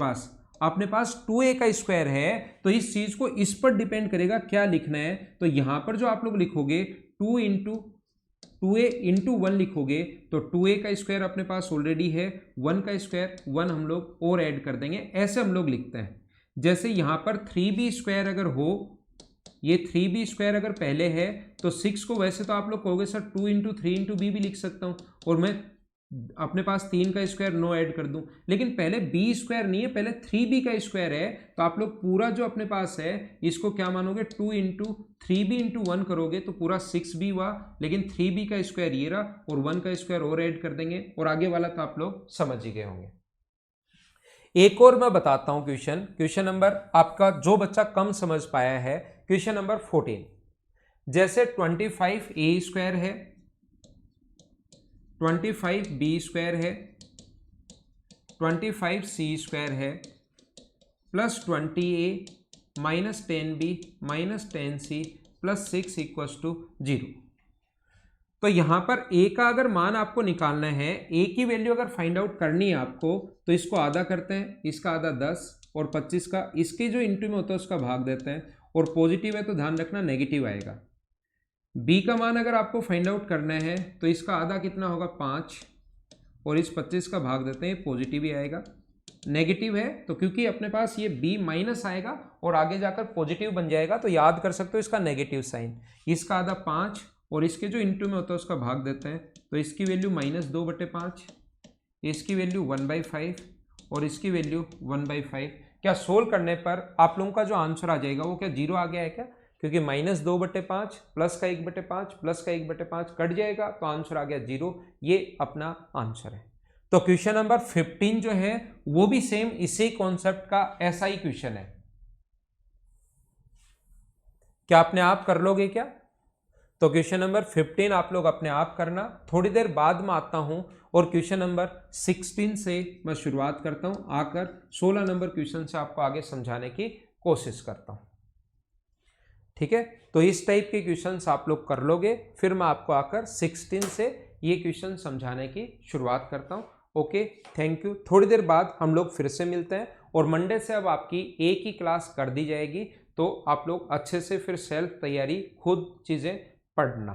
पास 2a का स्क्वायर है, तो इस चीज को इस पर डिपेंड करेगा क्या लिखना है। तो यहां पर जो आप लोग लिखोगे 2a इंटू 1 लिखोगे तो 2a का स्क्वायर अपने पास ऑलरेडी है, 1 का स्क्वायर 1 हम लोग और ऐड कर देंगे, ऐसे हम लोग लिखते हैं। जैसे यहां पर 3b² अगर हो, ये 3b² अगर पहले है तो 6 को वैसे तो आप लोग कहोगे सर 2 इंटू 3 इंटू बी भी लिख सकता हूं, और मैं अपने पास 3 का स्क्वायर नो ऐड कर दूं, लेकिन पहले b² नहीं है, पहले 3b का स्क्वायर है। तो आप लोग पूरा जो अपने पास है इसको क्या मानोगे, 2 इंटू 3b इंटू 1 करोगे तो पूरा 6b हुआ, लेकिन 3b का स्क्वायर ये रहा और 1 का स्क्वायर और ऐड कर देंगे, और आगे वाला तो आप लोग समझ ही गए होंगे। एक और मैं बताता हूं क्वेश्चन नंबर आपका जो बच्चा कम समझ पाया है, क्वेश्चन नंबर 14। जैसे 25a² है, 25b² है, 25c² है plus 20a minus 10b minus 10c plus 6 equals to 0। तो यहाँ पर a का अगर मान आपको निकालना है, a की वैल्यू अगर फाइंड आउट करनी है आपको, तो इसको आधा करते हैं, इसका आधा 10 और 25 का इसके जो इंटू में होता है उसका भाग देते हैं, और पॉजिटिव है तो ध्यान रखना नेगेटिव आएगा। b का मान अगर आपको फाइंड आउट करना है तो इसका आधा कितना होगा 5 और इस 25 का भाग देते हैं, पॉजिटिव ही आएगा। नेगेटिव है तो क्योंकि अपने पास ये b माइनस आएगा और आगे जाकर पॉजिटिव बन जाएगा, तो याद कर सकते हो इसका नेगेटिव साइन। इसका आधा 5 और इसके जो इंटू में होता है उसका भाग देते हैं, तो इसकी वैल्यू -2/5, इसकी वैल्यू 1/5 और इसकी वैल्यू 1/5। क्या सोल्व करने पर आप लोगों का जो आंसर आ जाएगा वो क्या 0 आ गया है क्या? क्योंकि -2/5 प्लस का 1/5 प्लस का 1/5 कट जाएगा, तो आंसर आ गया 0। ये अपना आंसर है। तो क्वेश्चन नंबर 15 जो है वो भी सेम इसी कॉन्सेप्ट का ऐसा ही क्वेश्चन है। क्या अपने आप कर लोगे क्या? तो क्वेश्चन नंबर 15 आप लोग अपने आप करना। थोड़ी देर बाद में आता हूं और क्वेश्चन नंबर 16 से मैं शुरुआत करता हूं, आकर 16 नंबर क्वेश्चन से आपको आगे समझाने की कोशिश करता हूं। ठीक है, तो इस टाइप के क्वेश्चंस आप लोग कर लोगे, फिर मैं आपको आकर 16 से ये क्वेश्चन समझाने की शुरुआत करता हूं। Okay, thank you. थोड़ी देर बाद हम लोग फिर से मिलते हैं, और मंडे से अब आपकी एक ही क्लास कर दी जाएगी, तो आप लोग अच्छे से फिर सेल्फ तैयारी खुद चीज़ें पढ़ना।